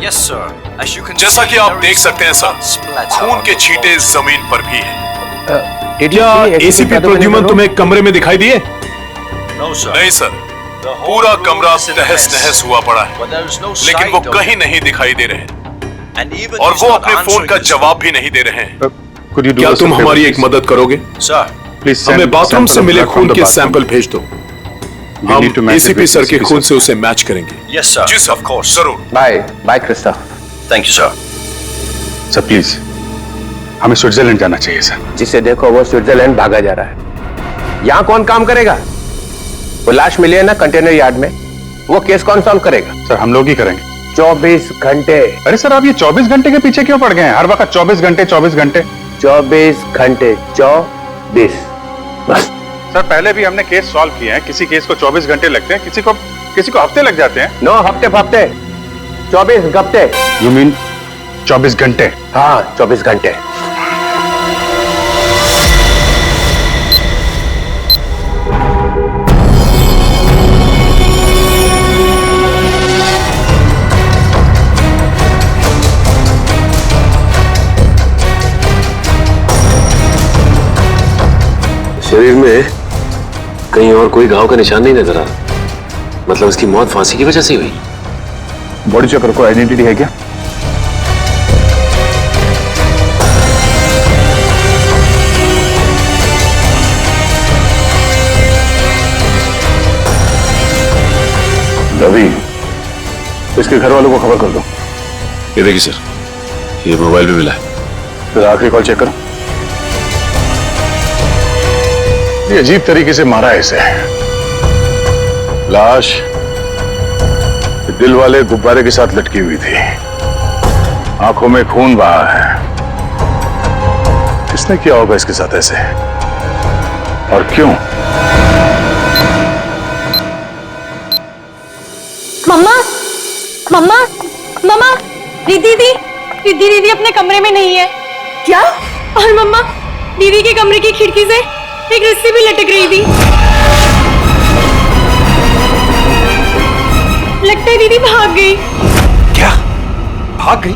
यस सर, जैसा कि आप देख सकते हैं सर, खून के छींटे जमीन पर भी हैं। क्या एसीपी प्रद्युमन तुम्हें कमरे में दिखाई दिए? नहीं सर, पूरा कमरा तहस नहस हुआ पड़ा है, लेकिन वो कहीं नहीं दिखाई दे रहे और वो अपने फोन का जवाब भी नहीं दे रहे हैं। क्या तुम हमारी एक मदद करोगे? प्लीज हमें बाथरूम से मिले खून के सैंपल भेज दो, हम एसीपी सर के खून से उसे मैच करेंगे। Yes sir. जी सर, ऑफ कोर्स, जरूर। Bye Christoph. Thank you sir. Sir please हमें स्विट्जरलैंड जाना चाहिए सर। जिसे देखो वो स्विट्जरलैंड भागा जा रहा है। यहाँ कौन काम करेगा? वो लाश मिली है ना कंटेनर यार्ड में, वो केस कौन सॉल्व करेगा? सर हम लोग ही करेंगे। 24 घंटे। अरे सर आप ये 24 घंटे के पीछे क्यों पड़ गए हैं? हर वक्त 24 घंटे 24 घंटे 24 घंटे 24 बस। सर पहले भी हमने केस सॉल्व किए हैं, किसी केस को 24 घंटे लगते हैं, किसी को हफ्ते लग जाते हैं। 9 हफ्ते 24 घंटे। यू मीन 24 घंटे? हाँ 24 घंटे। शरीर में कहीं और कोई घाव का निशान नहीं नजर आ रहा, मतलब उसकी मौत फांसी की वजह से हुई। बॉडी चेकर को आइडेंटिटी है क्या? रवि, इसके घर वालों को खबर कर दो। ये देखिए सर, ये मोबाइल भी मिला है। फिर आखिरी कॉल चेक करो। ये अजीब तरीके से मारा है इसे। लाश दिल वाले गुब्बारे के साथ लटकी हुई थी, आंखों में खून बहा है। किसने किया होगा इसके साथ ऐसे और क्यों? मम्मा, मम्मा, मम्मा, दीदी अपने कमरे में नहीं है। क्या? और मम्मा, दीदी के कमरे की खिड़की से एक रस्सी भी लटक रही थी। लगता है दीदी भाग गई। क्या भाग गई?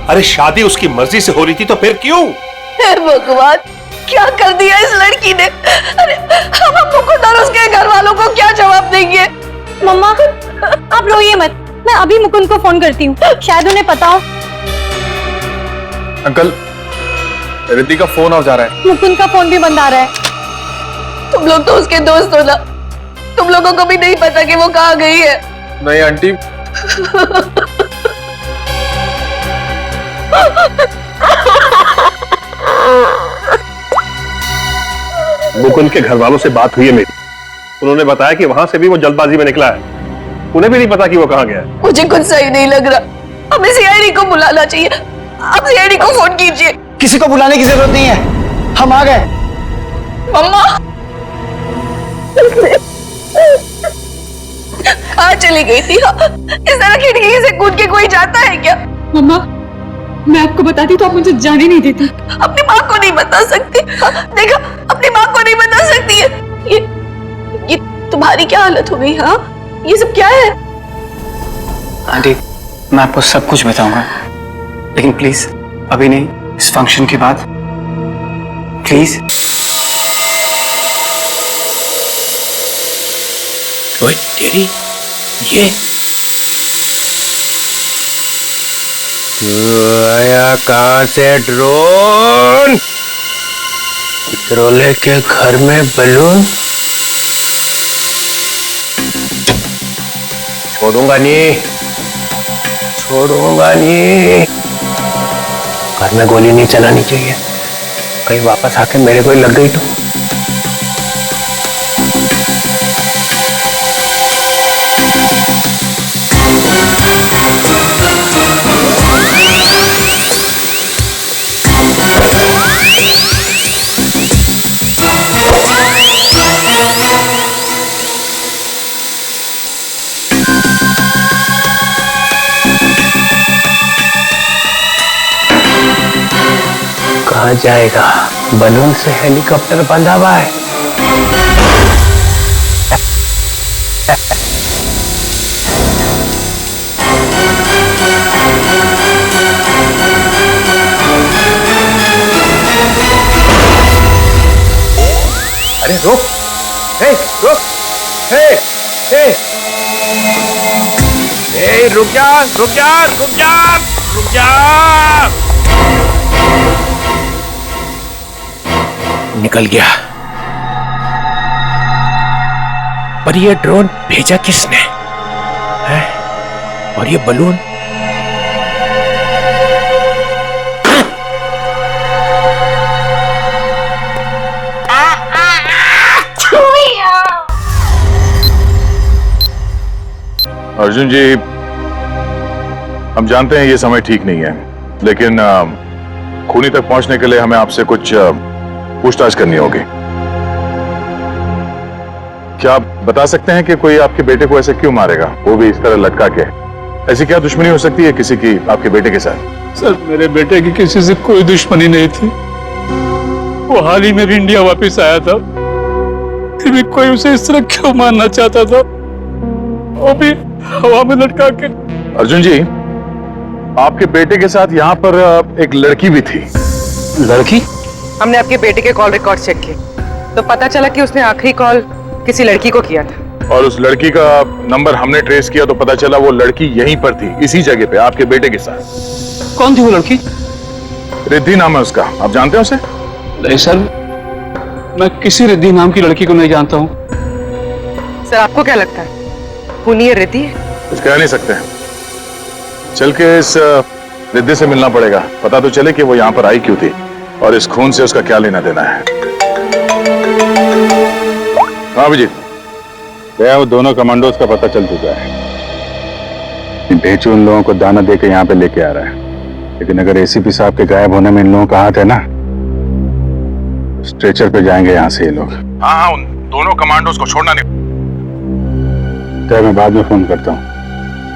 अरे शादी उसकी मर्जी से हो रही थी तो फिर क्यों? हे भगवान, क्या कर दिया इस लड़की ने? अरे हम मुकुंद और उसके घर वालों को क्या जवाब देंगे? मम्मा, आप रोइए मत, मैं अभी मुकुंद को फोन करती हूँ, शायद उन्हें पता हो। अंकल, रिद्धि का फोन ऑफ जा रहा है। मुकुंद का फोन भी बंद आ रहा है। तुम लोग तो उसके दोस्त हो ना, तुम लोगों को भी नहीं पता कि वो कहाँ गई है। नहीं आंटी, मुकुंद के घर वालों से बात हुई है मेरी, उन्होंने बताया कि वहां से भी वो जल्दबाजी में निकला है, उन्हें भी नहीं पता कि वो कहाँ गया है। मुझे कुछ सही नहीं लग रहा, हमें सीआईडी को बुलाना चाहिए। आप सीआईडी को फोन कीजिए। किसी को बुलाने की जरूरत नहीं है, हम आ गए। मम्मा कहाँ चली गई थी? इस तरह खिड़की से कूद के कोई जाता है क्या? मम्मा, मैं आपको बताती तो आप मुझे जाने नहीं देती। अपनी माँ को नहीं बता सकती? देखा, अपनी माँ को नहीं बता सकती है। ये तुम्हारी क्या हालत हो गई? हाँ, ये सब क्या है? आंटी, मैं आपको सब कुछ बताऊंगा, लेकिन प्लीज अभी नहीं, इस फंक्शन के बाद प्लीज। ओए डैडी, ये आया कहाँ से ड्रोन? रोले के घर में बलून? छोड़ूंगा नहीं, छोड़ूंगा नहीं। घर में गोली नहीं चलानी चाहिए, कहीं वापस आके मेरे को ही लग गई तो। कहाँ जाएगा? बलून से हेलीकॉप्टर बंधा हुआ है। अरे रुक, हे रुक, हे रुक जा, रुक जा, रुक जा, रुक जा। निकल गया। पर ये ड्रोन भेजा किसने है? और ये बलून? अर्जुन जी, हम जानते हैं ये समय ठीक नहीं है, लेकिन खूनी तक पहुंचने के लिए हमें आपसे कुछ पूछताछ करनी होगी। क्या आप बता सकते हैं कि कोई आपके बेटे को ऐसे क्यों मारेगा, वो भी इस तरह लटका के? ऐसी क्या दुश्मनी हो सकती है किसी की आपके बेटे के साथ? सर, मेरे बेटे की किसी से कोई दुश्मनी नहीं थी। वो हाल ही में भी इंडिया वापस आया था, फिर भी कोई उसे इस तरह क्यों मारना चाहता था, वो भी हवा में लटका के। अर्जुन जी, आपके बेटे के साथ यहाँ पर एक लड़की भी थी। लड़की? हमने आपके बेटे के कॉल रिकॉर्ड चेक किए तो पता चला कि उसने आखिरी कॉल किसी लड़की को किया था। और उस लड़की का नंबर हमने ट्रेस किया तो पता चला वो लड़की यहीं पर थी, इसी जगह पे आपके बेटे के साथ। कौन थी वो लड़की? रिद्धि नाम है उसका, आप जानते हैं उसे? नहीं सर, मैं किसी रिद्धि नाम की लड़की को नहीं जानता हूँ। सर, आपको क्या लगता है खूनी ये रिद्धि है? कुछ कह नहीं सकते, चल के इस रिद्धि से मिलना पड़ेगा, पता तो चले कि वो यहाँ पर आई क्यों थी और इस खून से उसका क्या लेना देना है। हाँ अभिजीत, वो दोनों कमांडोज का पता चल चुका है। भेजू उन लोगों को दाना देके यहाँ पे लेके आ रहा है, लेकिन अगर एसीपी साहब के गायब होने में इन लोगों का हाथ है ना, स्ट्रेचर पे जाएंगे यहाँ से ये लोग। हाँ, उन दोनों कमांडोज को छोड़ना नहीं। तो मैं बाद में फोन करता हूँ,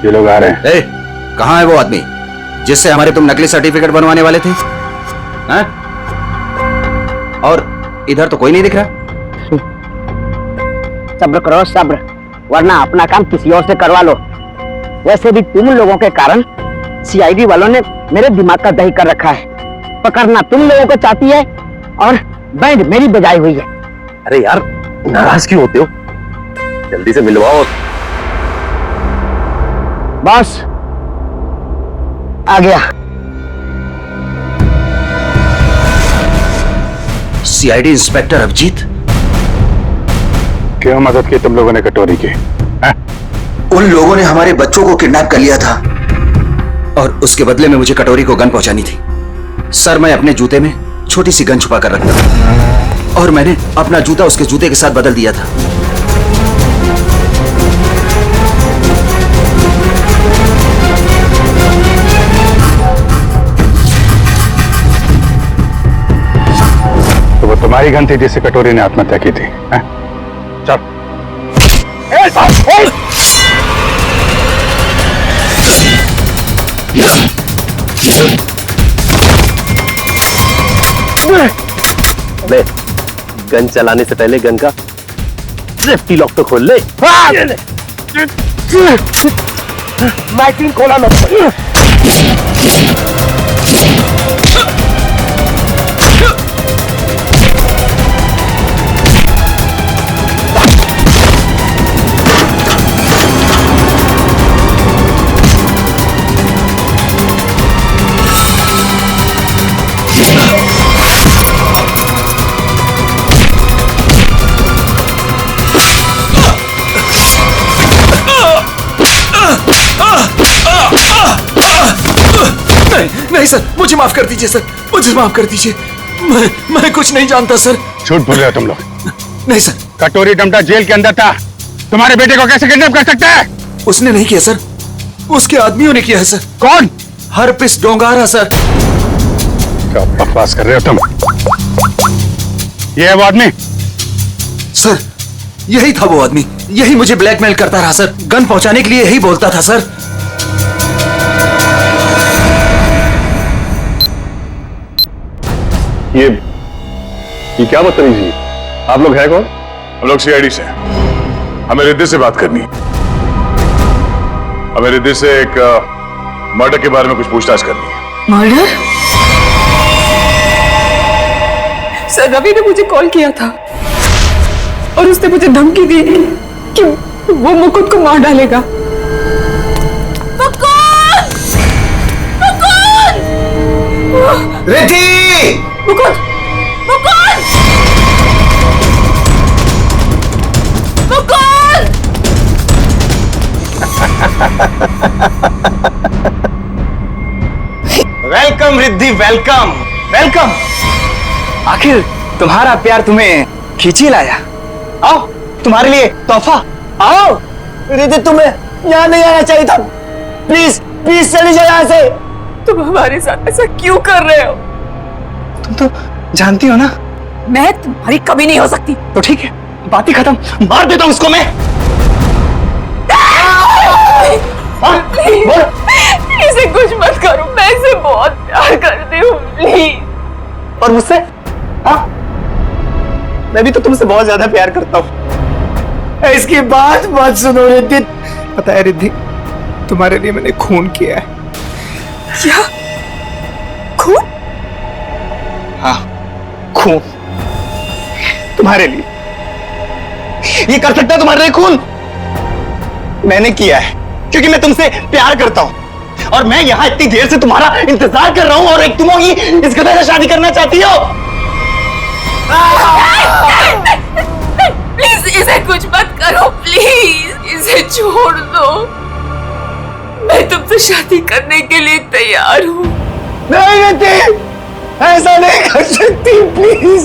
ये लोग आ रहे हैं। कहाँ है वो आदमी जिससे हमारे तुम नकली सर्टिफिकेट बनवाने वाले थे? हैं? और इधर तो कोई नहीं दिख रहा। सब्र करो सब्र, वरना अपना काम किसी और से करवा लो। वैसे भी तुम लोगों के कारण सीआईडी वालों ने मेरे दिमाग का दही कर रखा है। पकड़ना तुम लोगों को चाहती है और बैंड मेरी बजाई हुई है। अरे यार, नाराज क्यों होते हो? जल्दी से मिलवाओ। बॉस आ गया। सीआईडी इंस्पेक्टर अभिजीत, क्यों मदद की तुम लोगों ने कटोरी की? उन लोगों ने हमारे बच्चों को किडनैप कर लिया था और उसके बदले में मुझे कटोरी को गन पहुंचानी थी। सर, मैं अपने जूते में छोटी सी गन छुपा कर रखता था और मैंने अपना जूता उसके जूते के साथ बदल दिया था। तो वो तुम्हारी गन थी जिससे कटोरी ने आत्महत्या की थी? चल। अबे, गन चलाने से पहले गन का सेफ्टी लॉक तो खोल ले। मैगजीन खोला मत। नहीं सर, मुझे माफ कर दीजिए सर, मुझे माफ कर दीजिए। मैं कुछ नहीं जानता सर। झूठ बोल रहे हो तुम लोग। नहीं सर। कटोरी डमटा जेल के अंदर था, तुम्हारे बेटे को कैसे किडनैप कर सकता है? उसने नहीं किया सर, उसके आदमियों ने किया है सर। कौन? Herpes डोंगारा sir. क्या बकवास कर रहे हो तुम? ये है वो आदमी? सर यही था वो आदमी, यही मुझे ब्लैकमेल करता रहा सर, गन पहुंचाने के लिए यही बोलता था सर। ये क्या बदतमीजी? आप लोग हैं कौन? हम लोग सीआईडी से हैं। हमें रिद्धि से बात करनी है। हमें रिद्धि से एक मर्डर के बारे में कुछ पूछताछ करनी है। मर्डर? सर रवि ने मुझे कॉल किया था और उसने मुझे धमकी दी कि वो मुकुंद को मार डालेगा। Riddhi! Mukund! Mukund! Mukund! Welcome Riddhi, welcome welcome. आखिर तुम्हारा प्यार तुम्हें खींची लाया। आओ, तुम्हारे लिए तोहफा। आओ। रिद्धि, तुम्हें यहाँ नहीं आना चाहिए था। प्लीज प्लीज चली जाओ यहाँ से। तुम हमारे साथ ऐसा क्यों कर रहे हो? तुम तो जानती हो ना मैं तुम्हारी कभी नहीं हो सकती। तो ठीक है, बात ही खत्म, मार देता हूँ उसको मैं। इसे कुछ मत करो, मैं इसे बहुत प्यार करती हूँ, प्लीज। और मुझसे? हाँ, मैं भी तो तुमसे बहुत ज्यादा प्यार करता हूँ। इसकी बात मत सुनो रिद्धि। पता है रिद्धि, तुम्हारे लिए मैंने खून किया है। क्या? खून? हाँ, खून तुम्हारे लिए। ये कर सकता है तुम्हारे लिए खून? मैंने किया है क्योंकि मैं तुमसे प्यार करता हूं और मैं यहां इतनी देर से तुम्हारा इंतजार कर रहा हूं और एक तुम होगी इस गधे से शादी करना चाहती हो। प्लीज इसे कुछ मत करो, प्लीज इसे छोड़ दो। मैं तुमसे शादी करने के लिए तैयार हूँ। नहीं रिद्धि, ऐसा नहीं कर सकती, प्लीज।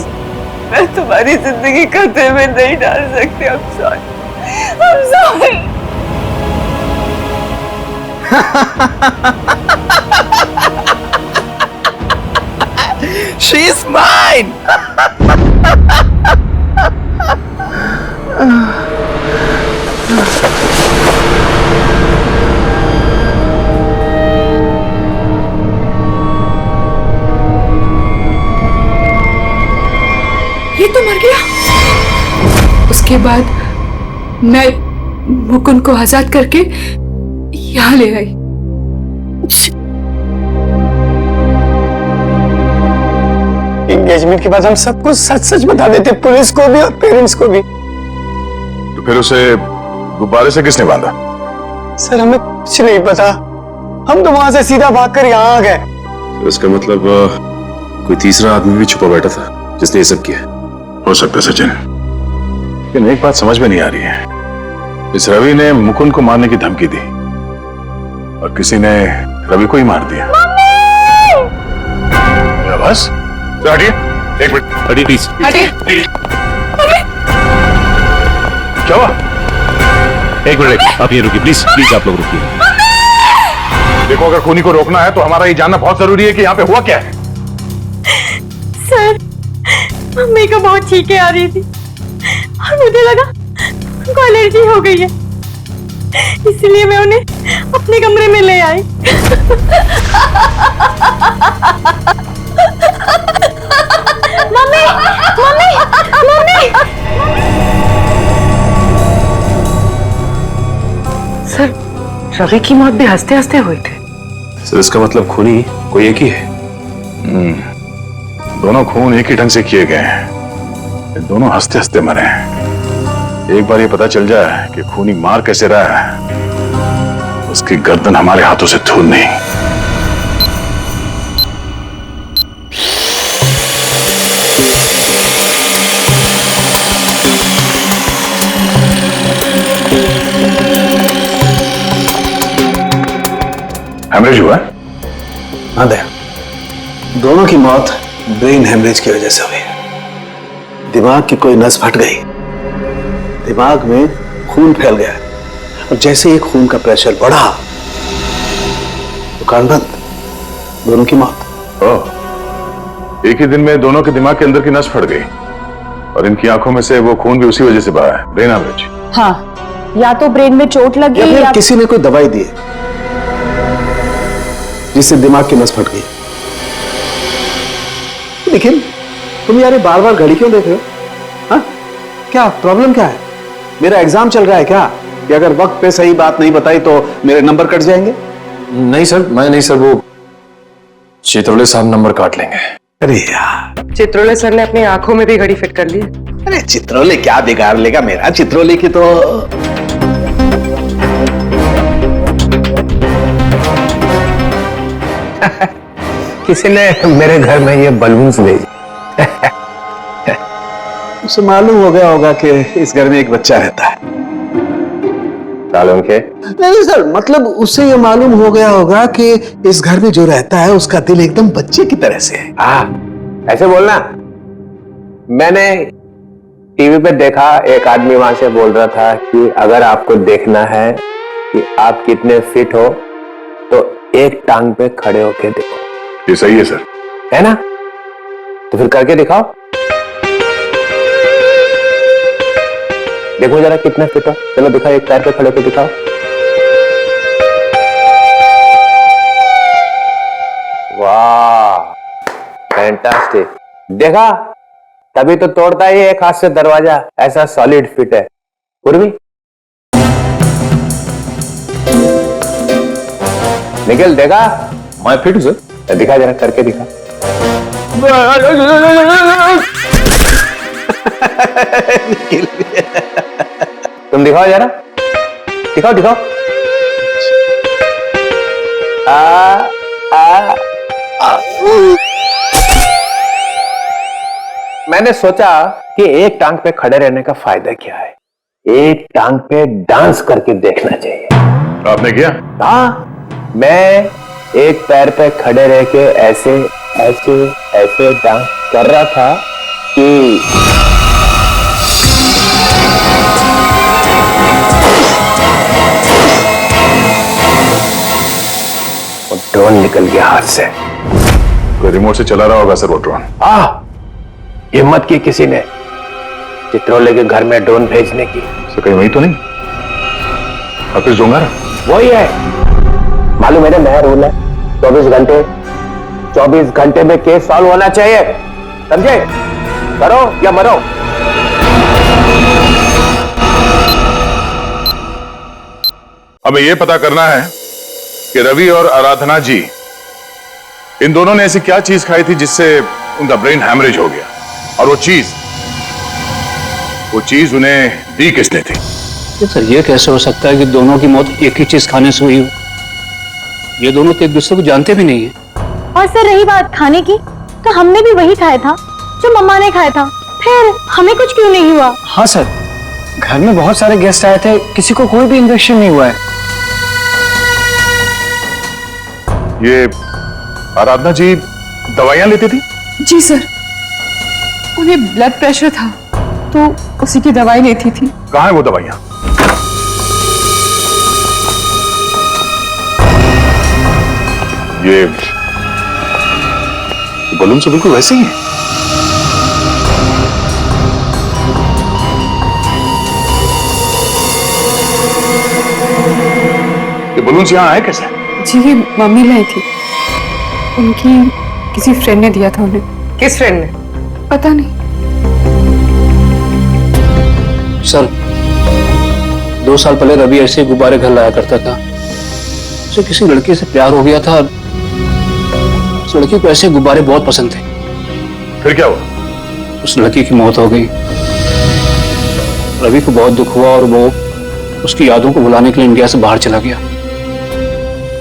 मैं तुम्हारी जिंदगी खतरे में नहीं डाल सकती। I'm sorry. I'm sorry. She's mine. ये तो मर गया। उसके बाद मैं मुकुंद को आजाद करके यहाँ ले आई। एंगेजमेंट के बाद हम सब कुछ सच सच बता देते, पुलिस को भी और पेरेंट्स को भी। तो फिर उसे गुब्बारे से किसने बांधा? सर हमें कुछ नहीं पता, हम तो वहां से सीधा भागकर यहाँ आ गए। तो इसका मतलब कोई तीसरा आदमी भी छुपा बैठा था जिसने ये सब किया। हो सकता है सचिन, लेकिन एक बात समझ में नहीं आ रही है। इस रवि ने मुकुंद को मारने की धमकी दी और किसी ने रवि को ही मार दिया। बस हटिए, एक मिनट हटिए प्लीज। हटिए। क्या हुआ? एक मिनट, आप ये रुकिए प्लीज, प्लीज आप लोग रुकिए। देखो, अगर खूनी को रोकना है तो हमारा ये जानना बहुत जरूरी है कि यहाँ पे हुआ क्या है। सर, मम्मी को बहुत छींकें आ रही थी और मुझे लगा उनको एलर्जी हो गई है, इसलिए मैं उन्हें अपने कमरे में ले आई। Mummy, mummy, mummy. Sir Ravi की मौत भी हंसते हंसते हुई थी। सर इसका मतलब खूनी कोई एक ही है। दोनों खून एक ही ढंग से किए गए हैं, दोनों हंसते हंसते मरे हैं। एक बार ये पता चल जाए कि खूनी मार कैसे रहा है, उसकी गर्दन हमारे हाथों से दूर नहीं। हेमरेज हुआ? हाँ दया, दोनों की मौत ब्रेन हेमरेज की वजह से हुई। दिमाग की कोई नस फट गई, दिमाग में खून फैल गया और जैसे ही खून का प्रेशर बढ़ा तो कान बंद, दोनों की मौत। ओह, एक ही दिन में दोनों के दिमाग के अंदर की नस फट गई और इनकी आंखों में से वो खून भी उसी वजह से बहा है, ब्रेन हेमरेज। हाँ, या तो ब्रेन में चोट लगी या किसी ने कोई दवाई दी है जिससे दिमाग की नस फट गई। लेकिन तुम यार बार बार घड़ी क्यों देख रहे हो? हाँ, क्या प्रॉब्लम क्या है? मेरा एग्जाम चल रहा है क्या कि अगर वक्त पे सही बात नहीं बताई तो मेरे नंबर कट जाएंगे? नहीं सर, मैं नहीं सर, वो चित्रोले साहब नंबर काट लेंगे। अरे यार, चित्रोले सर ने अपनी आंखों में भी घड़ी फिट कर ली। अरे चित्रोले क्या बिगाड़ लेगा मेरा? चित्रोले की तो किसी ने मेरे घर में ये बलून्स भेजे। उसे मालूम हो गया होगा कि इस घर में एक बच्चा रहता है। मालूम के? नहीं सर, मतलब उससे ये मालूम हो गया होगा कि इस घर में जो रहता है उसका दिल एकदम बच्चे की तरह से है। ऐसे बोलना। मैंने टीवी पे देखा, एक आदमी वहां से बोल रहा था कि अगर आपको देखना है कि आप कितने फिट हो तो एक टांग पे खड़े होके देखो। ये सही है सर, है ना? तो फिर करके दिखाओ, देखो जरा कितने फिट हो। चलो दिखाओ, एक पैर पे खड़े होके दिखाओ। वाह, फैंटास्टिक। देखा, तभी तो तोड़ता ही एक हाथ से दरवाजा, ऐसा सॉलिड फिट है। पूर्वी निखिल, देखा? मैं फिट हूं सर। दिखा जरा, करके दिखा। तुम दिखाओ जरा, दिखाओ दिखाओ। मैंने सोचा कि एक टांग पे खड़े रहने का फायदा क्या है, एक टांग पे डांस करके देखना चाहिए। आपने किया? हाँ, मैं एक पैर पे खड़े रह के ऐसे ऐसे ऐसे डांस कर रहा था कि वो ड्रोन निकल गया हाथ से। कोई रिमोट से चला रहा होगा सर वो ड्रोन। हिम्मत की किसी ने चित्रोले के घर में ड्रोन भेजने की। तो कहीं वही तो नहीं हाफिज डोंगर? वही है। मालूम मेरे नया रूल है, 24 घंटे में केस सॉल्व होना चाहिए, समझे? करो या मरो। हमें यह पता करना है कि रवि और आराधना जी, इन दोनों ने ऐसी क्या चीज खाई थी जिससे उनका ब्रेन हैमरेज हो गया, और वो चीज उन्हें दी किसने थी? सर, ये कैसे हो सकता है कि दोनों की मौत एक ही चीज खाने से हुई हो? ये दोनों तो एक दूसरे को जानते भी नहीं है। और सर रही बात खाने की, तो हमने भी वही खाया था जो मम्मा ने खाया था, फिर हमें कुछ क्यों नहीं हुआ? हाँ सर, घर में बहुत सारे गेस्ट आए थे, किसी को कोई भी इन्फेक्शन नहीं हुआ है। ये आराधना जी दवाइयां लेती थी? जी सर, उन्हें ब्लड प्रेशर था तो उसी की दवाई लेती थी। कहाँ है वो दवाइयां? ये बलून से बिल्कुल वैसे ही है। ये बलून्स यहाँ आए कैसे? जी ये मम्मी लाई थी, उनकी किसी फ्रेंड ने दिया था उन्हें। किस फ्रेंड ने? पता नहीं सर। 2 साल पहले रवि ऐसे गुब्बारे घर लाया करता था। उसे किसी लड़की से प्यार हो गया था, उस लड़की को ऐसे गुब्बारे बहुत पसंद थे। फिर क्या हुआ? उस लड़की की मौत हो गई। रवि को बहुत दुख हुआ और वो उसकी यादों को भुलाने के लिए इंडिया से बाहर चला गया।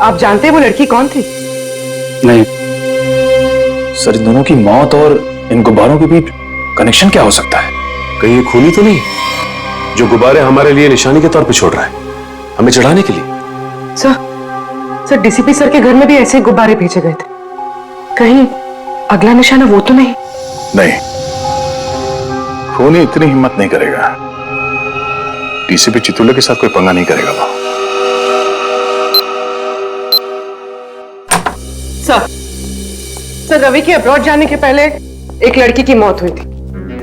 आप जानते हैं वो लड़की कौन थी? नहीं सर, इन दोनों की मौत और इन गुब्बारों के बीच कनेक्शन क्या हो सकता है? कहीं ये खूनी तो नहीं जो गुब्बारे हमारे लिए निशानी के तौर पे छोड़ रहा है, हमें चढ़ाने के लिए? सर डीसीपी सर के घर में भी ऐसे गुब्बारे भेजे गए थे, कहीं अगला निशाना वो तो नहीं? नहीं, खूनी इतनी हिम्मत नहीं करेगा। डीसीपी चितुले के साथ कोई पंगा नहीं करेगा वो। सर, रवि के अब्रॉड जाने के पहले एक लड़की की मौत हुई थी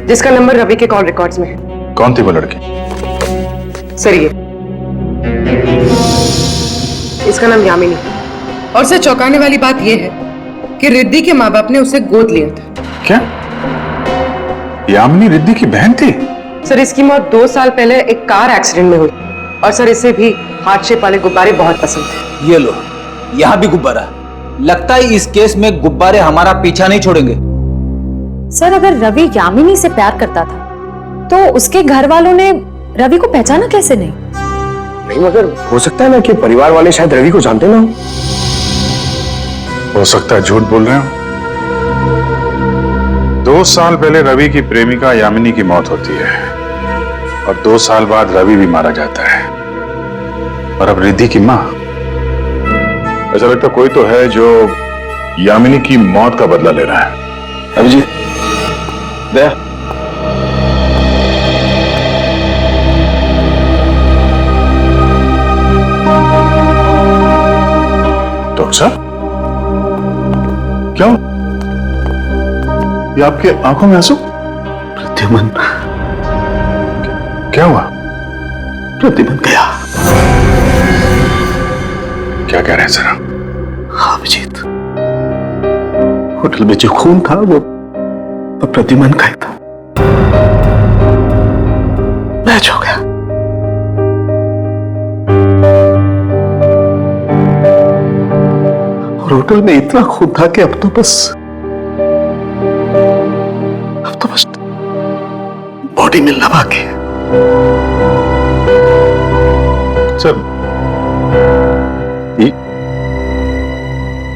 जिसका नंबर रवि के कॉल रिकॉर्ड्स में है। कौन थी वो लड़की? सर, ये इसका नाम यामिनी। और सर, चौंकाने वाली बात यह है कि रिद्धि के माँ बाप ने उसे गोद लिया था। क्या यामिनी रिद्धि की बहन थी? सर, इसकी मौत 2 साल पहले एक कार एक्सीडेंट में हुई। और सर, इसे भी हार्ट शेप वाले गुब्बारे बहुत पसंद थे। ये लो, यहाँ भी गुब्बारा। लगता है इस केस में गुब्बारे हमारा पीछा नहीं छोड़ेंगे। सर, अगर रवि यामिनी से प्यार करता था तो उसके घर वालों ने रवि को पहचाना कैसे नहीं? नहीं, मगर हो सकता है ना कि परिवार वाले शायद रवि को जानते ना हो सकता है झूठ बोल रहे हो। 2 साल पहले रवि की प्रेमिका यामिनी की मौत होती है और 2 साल बाद रवि भी मारा जाता है। और अब रिद्धि की मां, ऐसा लगता कोई तो है जो यामिनी की मौत का बदला ले रहा है। अभिजीत, दया, डॉक्टर साहब, क्या ये आपके आंखों में आंसू? प्रद्युमन, क्या हुआ? प्रद्युमन गया। क्या कह रहे हैं सर? हाँ अभिजीत, होटल में जो खून था वो प्रद्युमन का ही था। मैच हो गया। और होटल में इतना खून था कि अब तो बस बॉडी मिलना बाकी है। सर,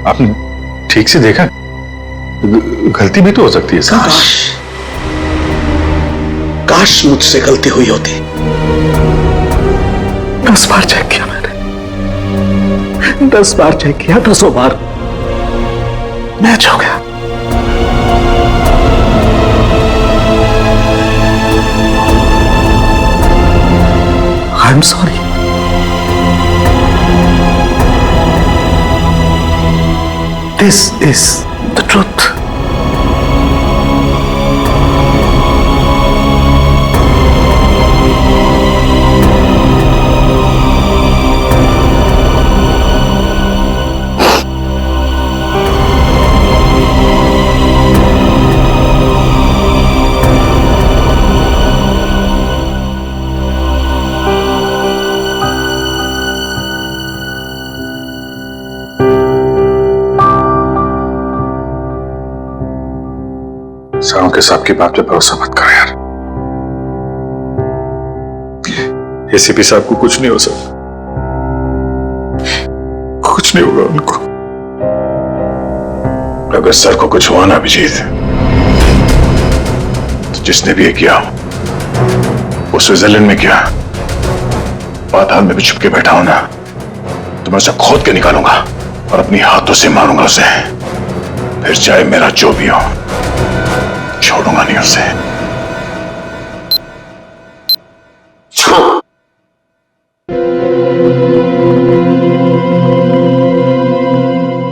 आपने ठीक से देखा? गलती भी तो हो सकती है सर। काश मुझसे गलती हुई होती। 10 बार चेक किया मैंने, 10 बार चेक किया, 10 बार। मैच हो गया। I am sorry. This is the truth. सारों के साहब की बात पे भरोसा मत करो यार। एसीपी साहब को कुछ नहीं हो सकता, कुछ नहीं होगा उनको। अगर सर को कुछ हुआ ना अभिजीत, तो जिसने भी ये किया वो स्विट्जरलैंड में किया, पाताल में भी छुप के बैठा हो ना, तो मैं उसे खोद के निकालूंगा और अपनी हाथों से मारूंगा उसे। फिर चाहे मेरा जो भी हो, छोड़ूंगा नहीं उसे।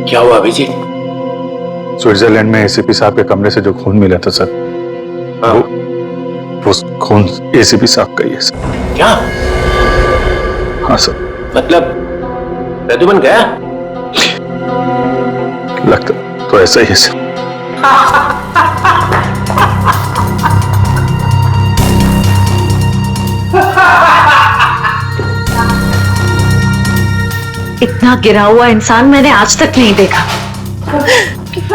क्या हुआ अभिजीत? स्विट्जरलैंड में एसीपी साहब के कमरे से जो खून मिला था सर, वो खून एसीपी साहब का ही है सर। क्या? हाँ सर। मतलब प्रद्युमन गया? लगता तो ऐसा ही है सर। इतना गिरा हुआ इंसान मैंने आज तक नहीं देखा।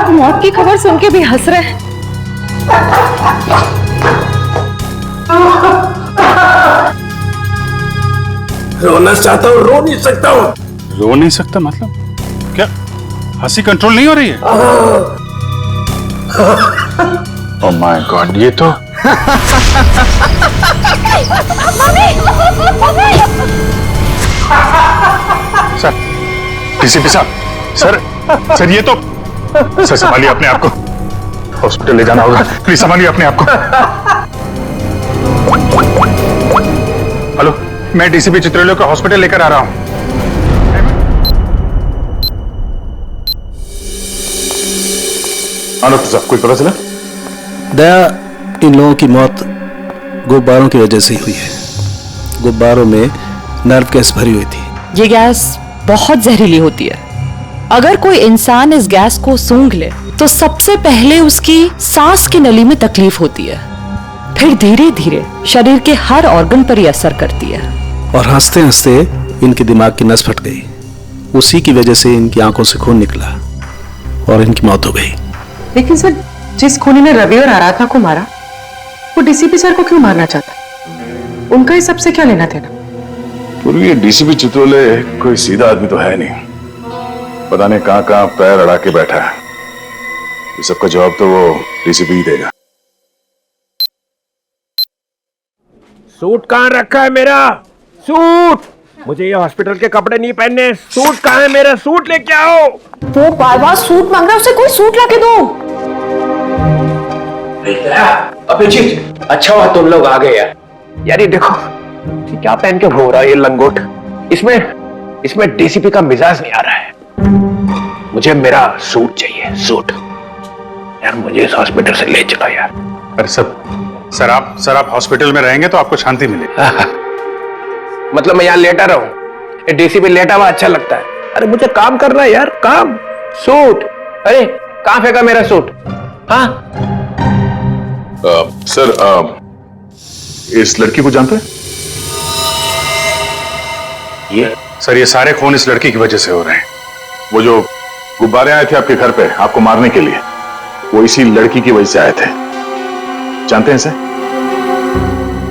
मौत की खबर सुन के भी हंस रहे हैं। रोना चाहता हूँ, रो नहीं सकता हूँ। रो नहीं सकता मतलब? क्या हंसी कंट्रोल नहीं हो रही है? ओह माय गॉड, ये तो सर, डीसीपी साहब, सर ये तो, सर संभालिए अपने आप को, हॉस्पिटल ले जाना होगा। प्लीज संभालिए अपने आप को। हेलो, मैं डीसीपी चित्रलेखा को हॉस्पिटल लेकर आ रहा हूं। डॉक्टर साहब, कुछ पता चला? दया, इन लोगों की मौत गुब्बारों की वजह से हुई है। गुब्बारों में नर्व गैस भरी हुई थी। ये गैस बहुत जहरीली होती है। अगर कोई इंसान इस गैस को सूंघ ले तो सबसे पहले उसकी सांस की नली में तकलीफ होती है, फिर धीरे धीरे शरीर के हर ऑर्गन पर ये असर करती है। और हंसते हंसते इनके दिमाग की नस फट गई। उसी की वजह से इनकी आंखों से खून निकला और इनकी मौत हो गई। लेकिन सर, जिस खूनी ने रवि और आराधना को मारा, वो डीसीपी सर को क्यों मारना चाहता? उनका इस सबसे क्या लेना देना? ये डीसीपी चित्रोले कोई सीधा आदमी तो है नहीं। पता नहीं कहां कहां पैर अड़ा के बैठा है। इस सबका जवाब तो वो डीसीपी ही देगा। सूट कहां रखा है मेरा? सूट! मुझे ये हॉस्पिटल के कपड़े नहीं पहनने। सूट कहां है मेरा? सूट लेके आओ। वो बार बार सूट मांग रहा है, उसे कोई सूट लाके दो। अभिजीत, अच्छा हुआ तुम लोग आ गए यार। यार ये देखो, क्या पहन के घूम रहा है ये लंगोट। इसमें डीसीपी का मिजाज नहीं आ रहा है। मुझे मेरा सूट चाहिए, सूट। यार मुझे इस हॉस्पिटल से ले चलो यार। अरे सर आप हॉस्पिटल में रहेंगे तो आपको शांति मिलेगी। मतलब मैं यहाँ लेटा रहूं? डीसीपी लेटा हुआ अच्छा लगता है? अरे मुझे काम करना है यार, काम। सूट, अरे कहां फेंका मेरा सूट? हाँ सर, इस लड़की को जानते हैं? ये सारे खून इस लड़की की वजह से हो रहे हैं। वो जो गुब्बारे आए थे आपके घर पे आपको मारने के लिए, वो इसी लड़की की वजह से आए थे। जानते हैं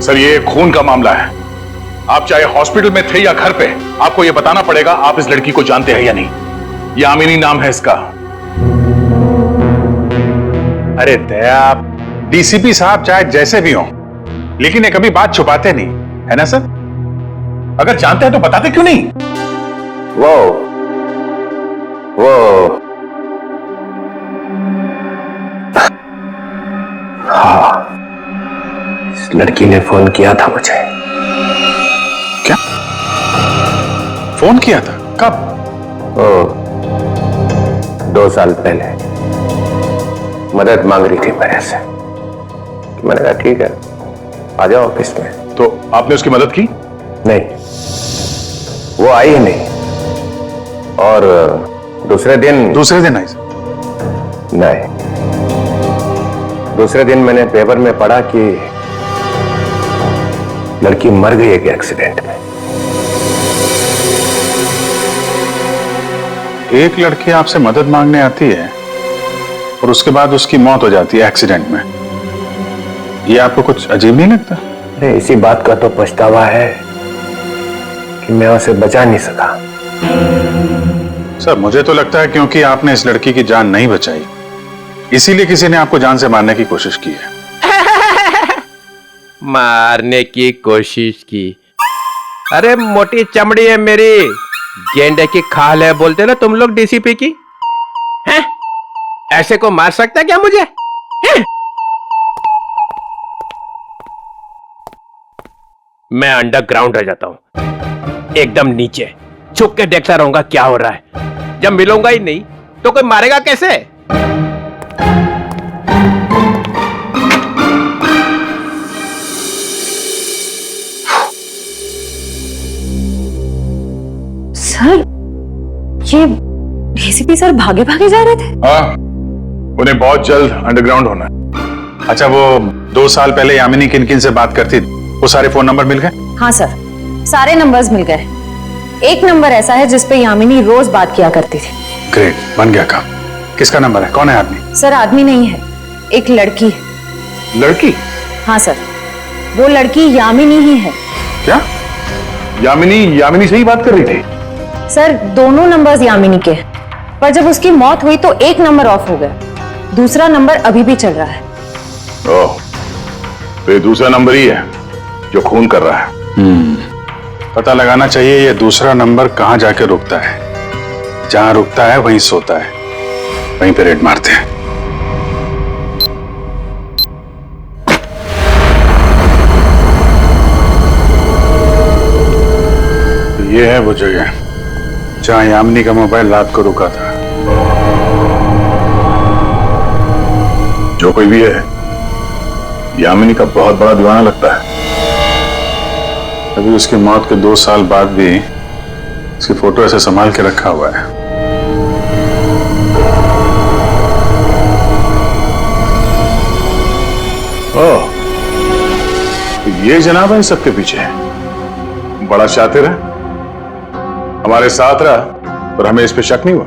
सर, ये खून का मामला है। आप चाहे हॉस्पिटल में थे या घर पे, आपको यह बताना पड़ेगा आप इस लड़की को जानते हैं या नहीं। यामिनी नाम है इसका। अरे दया, डीसीपी साहब चाहे जैसे भी हों, लेकिन ये कभी बात छुपाते नहीं, है ना सर? अगर जानते हैं तो बताते क्यों नहीं? वो हाँ, इस लड़की ने फोन किया था मुझे। क्या फोन किया था? कब? 2 साल पहले मदद मांग रही थी मेरे से। मैंने कहा ठीक है, आ जाओ ऑफिस में। तो आपने उसकी मदद की? नहीं, वो आई ही नहीं। और दूसरे दिन आई? नहीं, दूसरे दिन मैंने पेपर में पढ़ा कि लड़की मर गई एक एक्सीडेंट में। एक लड़की आपसे मदद मांगने आती है और उसके बाद उसकी मौत हो जाती है एक्सीडेंट में। ये आपको कुछ अजीब नहीं लगता? अरे इसी बात का तो पछतावा है कि मैं उसे बचा नहीं सका। सर, मुझे तो लगता है क्योंकि आपने इस लड़की की जान नहीं बचाई, इसीलिए किसी ने आपको जान से मारने की कोशिश की है। मारने की कोशिश की? अरे मोटी चमड़ी है मेरी, गेंडे की खाल है बोलते ना तुम लोग डीसीपी की। हैं? ऐसे को मार सकता है क्या मुझे? हैं? मैं अंडरग्राउंड रह जाता हूं, एकदम नीचे छुप के देखता रहूंगा क्या हो रहा है। जब मिलूंगा ही नहीं तो कोई मारेगा कैसे? सर, ये डीसीपी सर भागे भागे जा रहे थे? हाँ, उन्हें बहुत जल्द अंडरग्राउंड होना है। अच्छा, वो 2 साल पहले यामिनी किन किन से बात करती थी, वो सारे फोन नंबर मिल गए? हाँ सर, सारे नंबर्स मिल गए। एक नंबर ऐसा है जिस पे यामिनी रोज बात किया करती थी। ग्रेट, बन गया काम। किसका नंबर है? कौन है आदमी? सर, आदमी नहीं है, एक लड़की है। लड़की? हाँ सर, वो लड़की यामिनी ही है। क्या? यामिनी से ही बात कर रही थी? सर, दोनों नंबर्स यामिनी के हैं, पर जब उसकी मौत हुई तो एक नंबर ऑफ हो गया, दूसरा नंबर अभी भी चल रहा है। ओह, तो ये दूसरा नंबर ही है जो खून कर रहा है। पता लगाना चाहिए ये दूसरा नंबर कहां जाके रुकता है। जहां रुकता है वहीं सोता है, वहीं पे रेड मारते हैं। ये है वो जगह जहां यामिनी का मोबाइल रात को रुका था। जो कोई भी है, यामिनी का बहुत बड़ा दीवाना लगता है। अभी उसकी मौत के 2 साल बाद भी उसकी फोटो ऐसे संभाल के रखा हुआ है। ओह, तो ये जनाब है सबके पीछे, बड़ा शातिर है, हमारे साथ रहा और हमें इस पे शक नहीं हुआ।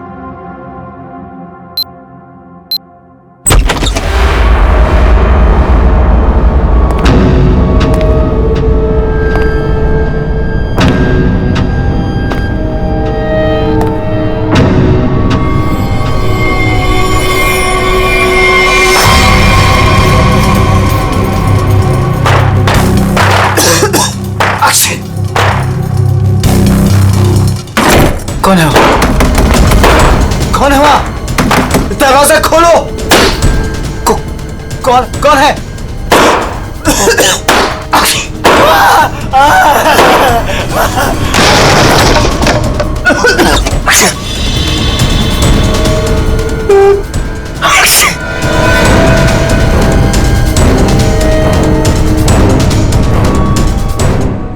कौन है वो? कौन है वहां? दरवाजा खोलो। कौन है?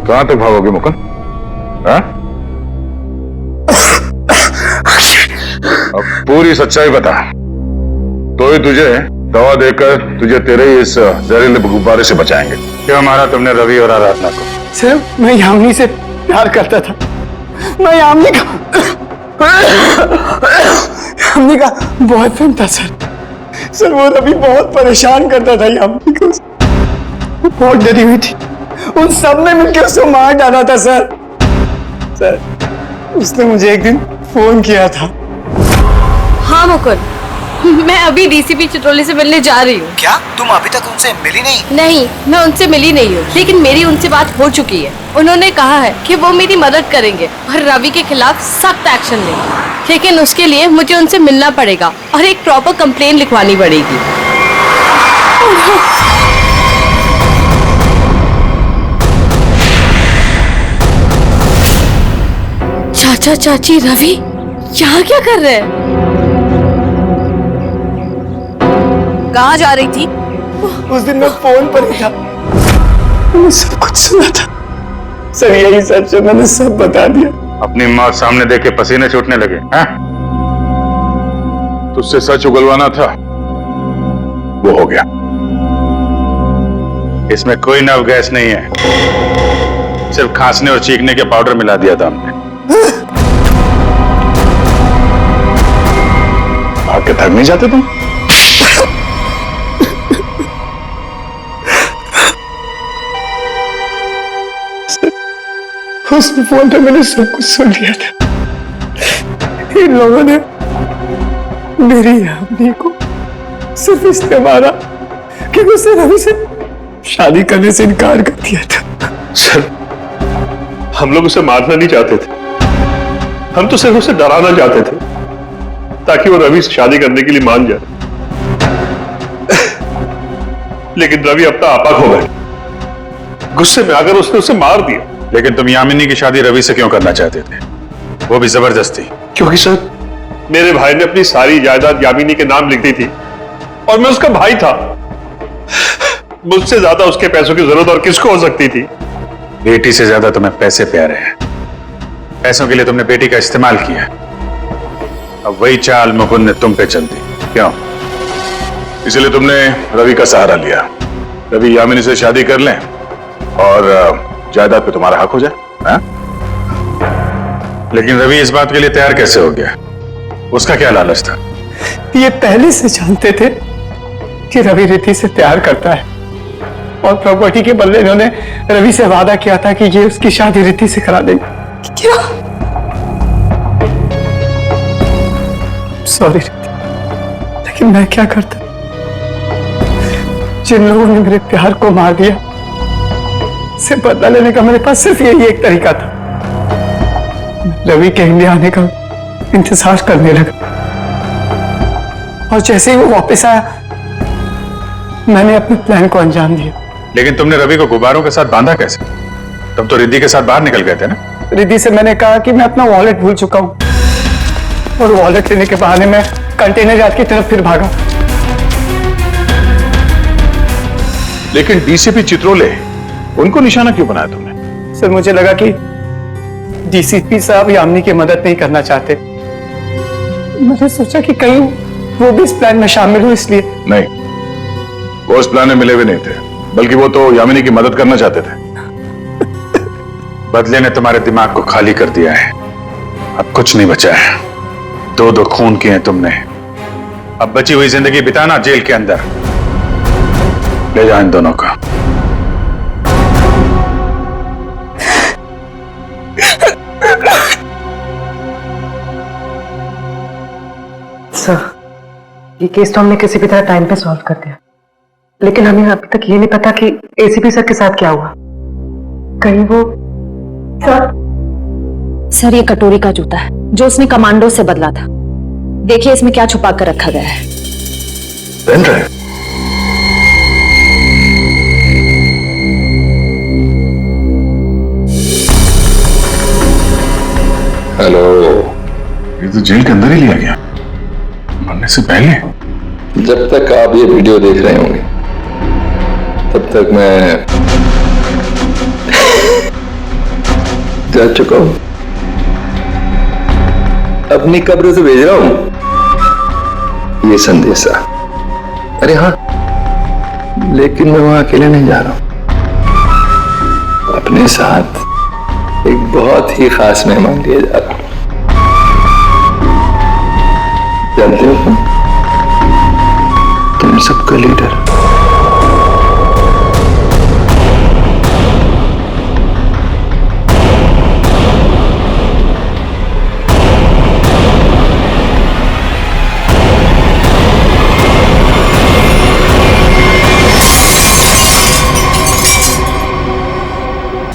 कहां तक भागोगे मुकुंद? हाँ? अब पूरी सच्चाई बता, तो ही तुझे दवा देकर तुझे तेरे इस जहरीले गुब्बारे से बचाएंगे। क्यों मारा तुमने रवि और आराधना को? सर, मैं यामिनी से प्यार करता था। मैं यामिनी का बॉयफ्रेंड था सर। वो रवि बहुत परेशान करता था यामिनी को। वो बहुत डरी हुई थी। उन सब ने मिलकर उसे मार डाला था सर। उसने मुझे एक दिन फोन किया था। हाँ मुकुंद, मैं अभी डीसीपी चित्रोली से मिलने जा रही हूँ। क्या तुम अभी तक उनसे मिली नहीं? नहीं, मैं उनसे मिली नहीं हूँ, लेकिन मेरी उनसे बात हो चुकी है। उन्होंने कहा है कि वो मेरी मदद करेंगे और रवि के खिलाफ सख्त एक्शन लेंगे, लेकिन उसके लिए मुझे उनसे मिलना पड़ेगा और एक प्रॉपर कंप्लेन लिखवानी पड़ेगी। चाचा चाची, रवि यहाँ क्या कर रहे हैं? कहाँ जा रही थी? उस दिन मैं फोन पर ही था, मैंने सब कुछ सुना था सर। यही सच है, मैंने सब बता दिया। अपनी मौत सामने देख के पसीने छूटने लगे हैं? तुझसे सच उगलवाना था, वो हो गया। इसमें कोई नव गैस नहीं है, सिर्फ खांसने और चीखने के पाउडर मिला दिया था हमने। भाग के थक नहीं जाते तुम? उस फोन पे मैंने सब कुछ सुन लिया था। इन लोगों ने मेरी यामिनी को सिर्फ इसलिए मारा कि उसने रवि से शादी करने से इनकार कर दिया था। सर, हम लोग उसे मारना नहीं चाहते थे, हम तो सिर्फ उसे डराना चाहते थे ताकि वो रवि से शादी करने के लिए मान जाए। लेकिन रवि अपना आपा खो गया, गुस्से में आकर उसने उसे मार दिया। लेकिन तुम यामिनी की शादी रवि से क्यों करना चाहते थे, वो भी जबरदस्ती? क्योंकि सर, मेरे भाई ने अपनी सारी जायदाद यामिनी के नाम लिख दी थी और मैं उसका भाई था। मुझसे ज्यादा उसके पैसों की जरूरत और किसको हो सकती थी? बेटी से ज्यादा तुम्हें पैसे प्यारे हैं। पैसों के लिए तुमने बेटी का इस्तेमाल किया। अब वही चाल मुकुंद ने तुम पे चल दी। क्यों? इसलिए तुमने रवि का सहारा लिया। रवि यामिनी से शादी कर लें और जायदाद पे तुम्हारा हक हो जाए। हाँ? लेकिन रवि इस बात के लिए तैयार कैसे हो गया? उसका क्या लालच था? ये पहले से जानते थे कि रवि रिद्धि से प्यार करता है और प्रॉपर्टी के बदले इन्होंने रवि से वादा किया था कि ये उसकी शादी रिद्धि से करा देंगे। क्या? सॉरी रिद्धि, लेकिन मैं क्या करता? जिन लोगों ने मेरे प्यार को मार दिया, से बदला लेने का मेरे पास सिर्फ यही एक तरीका था। रवि के इंडिया आने का इंतजार करने लगा और जैसे ही वो वापस आया, मैंने अपने प्लान को अंजाम दिया। लेकिन तुमने रवि को गुब्बारों के साथ बांधा कैसे? तुम तो रिद्धि के साथ बाहर निकल गए थे ना? रिद्धि से मैंने कहा कि मैं अपना वॉलेट भूल चुका हूं और वॉलेट लेने के बहाने मैं कंटेनर यार्ड की तरफ फिर भागा। लेकिन डीसीपी चित्रोले, उनको निशाना क्यों बनाया तुमने? सर मुझे लगा कि डीसीपी साहब यामिनी की मदद नहीं करना चाहते। मैंने सोचा कि कहीं वो भी इस प्लान में शामिल हो, इसलिए। नहीं, वो इस प्लान में मिले हुए नहीं थे, बल्कि वो तो यामिनी की मदद करना चाहते थे। बदले ने तुम्हारे दिमाग को खाली कर दिया है, अब कुछ नहीं बचा है। दो दो खून किए हैं तुमने, अब बची हुई जिंदगी बिताना जेल के अंदर। ले जाओ इन दोनों का। सर, ये केस तो हमने किसी भी तरह टाइम पे सॉल्व कर दिया, लेकिन हमें अभी तक ये नहीं पता कि एसीपी सर के साथ क्या हुआ। कहीं वो सर ये कटोरी का जूता है जो उसने कमांडो से बदला था। देखिए इसमें क्या छुपा कर रखा गया है। Pen drive. हेलो। ये तो जेल के अंदर ही लिया गया, मरने से पहले। जब तक आप ये वीडियो देख रहे होंगे तब तक मैं जा चुका हूं। अपनी कब्र से भेज रहा हूं ये संदेशा। अरे हाँ, लेकिन मैं वहां अकेले नहीं जा रहा हूं, अपने साथ एक बहुत ही खास मेहमान लिए जा रहा हूं। जानते हो तुम सबका लीडर।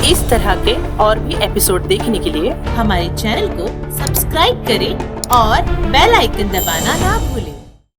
इस तरह के और भी एपिसोड देखने के लिए हमारे चैनल को सब्सक्राइब करें और बेल आइकन दबाना ना भूलें।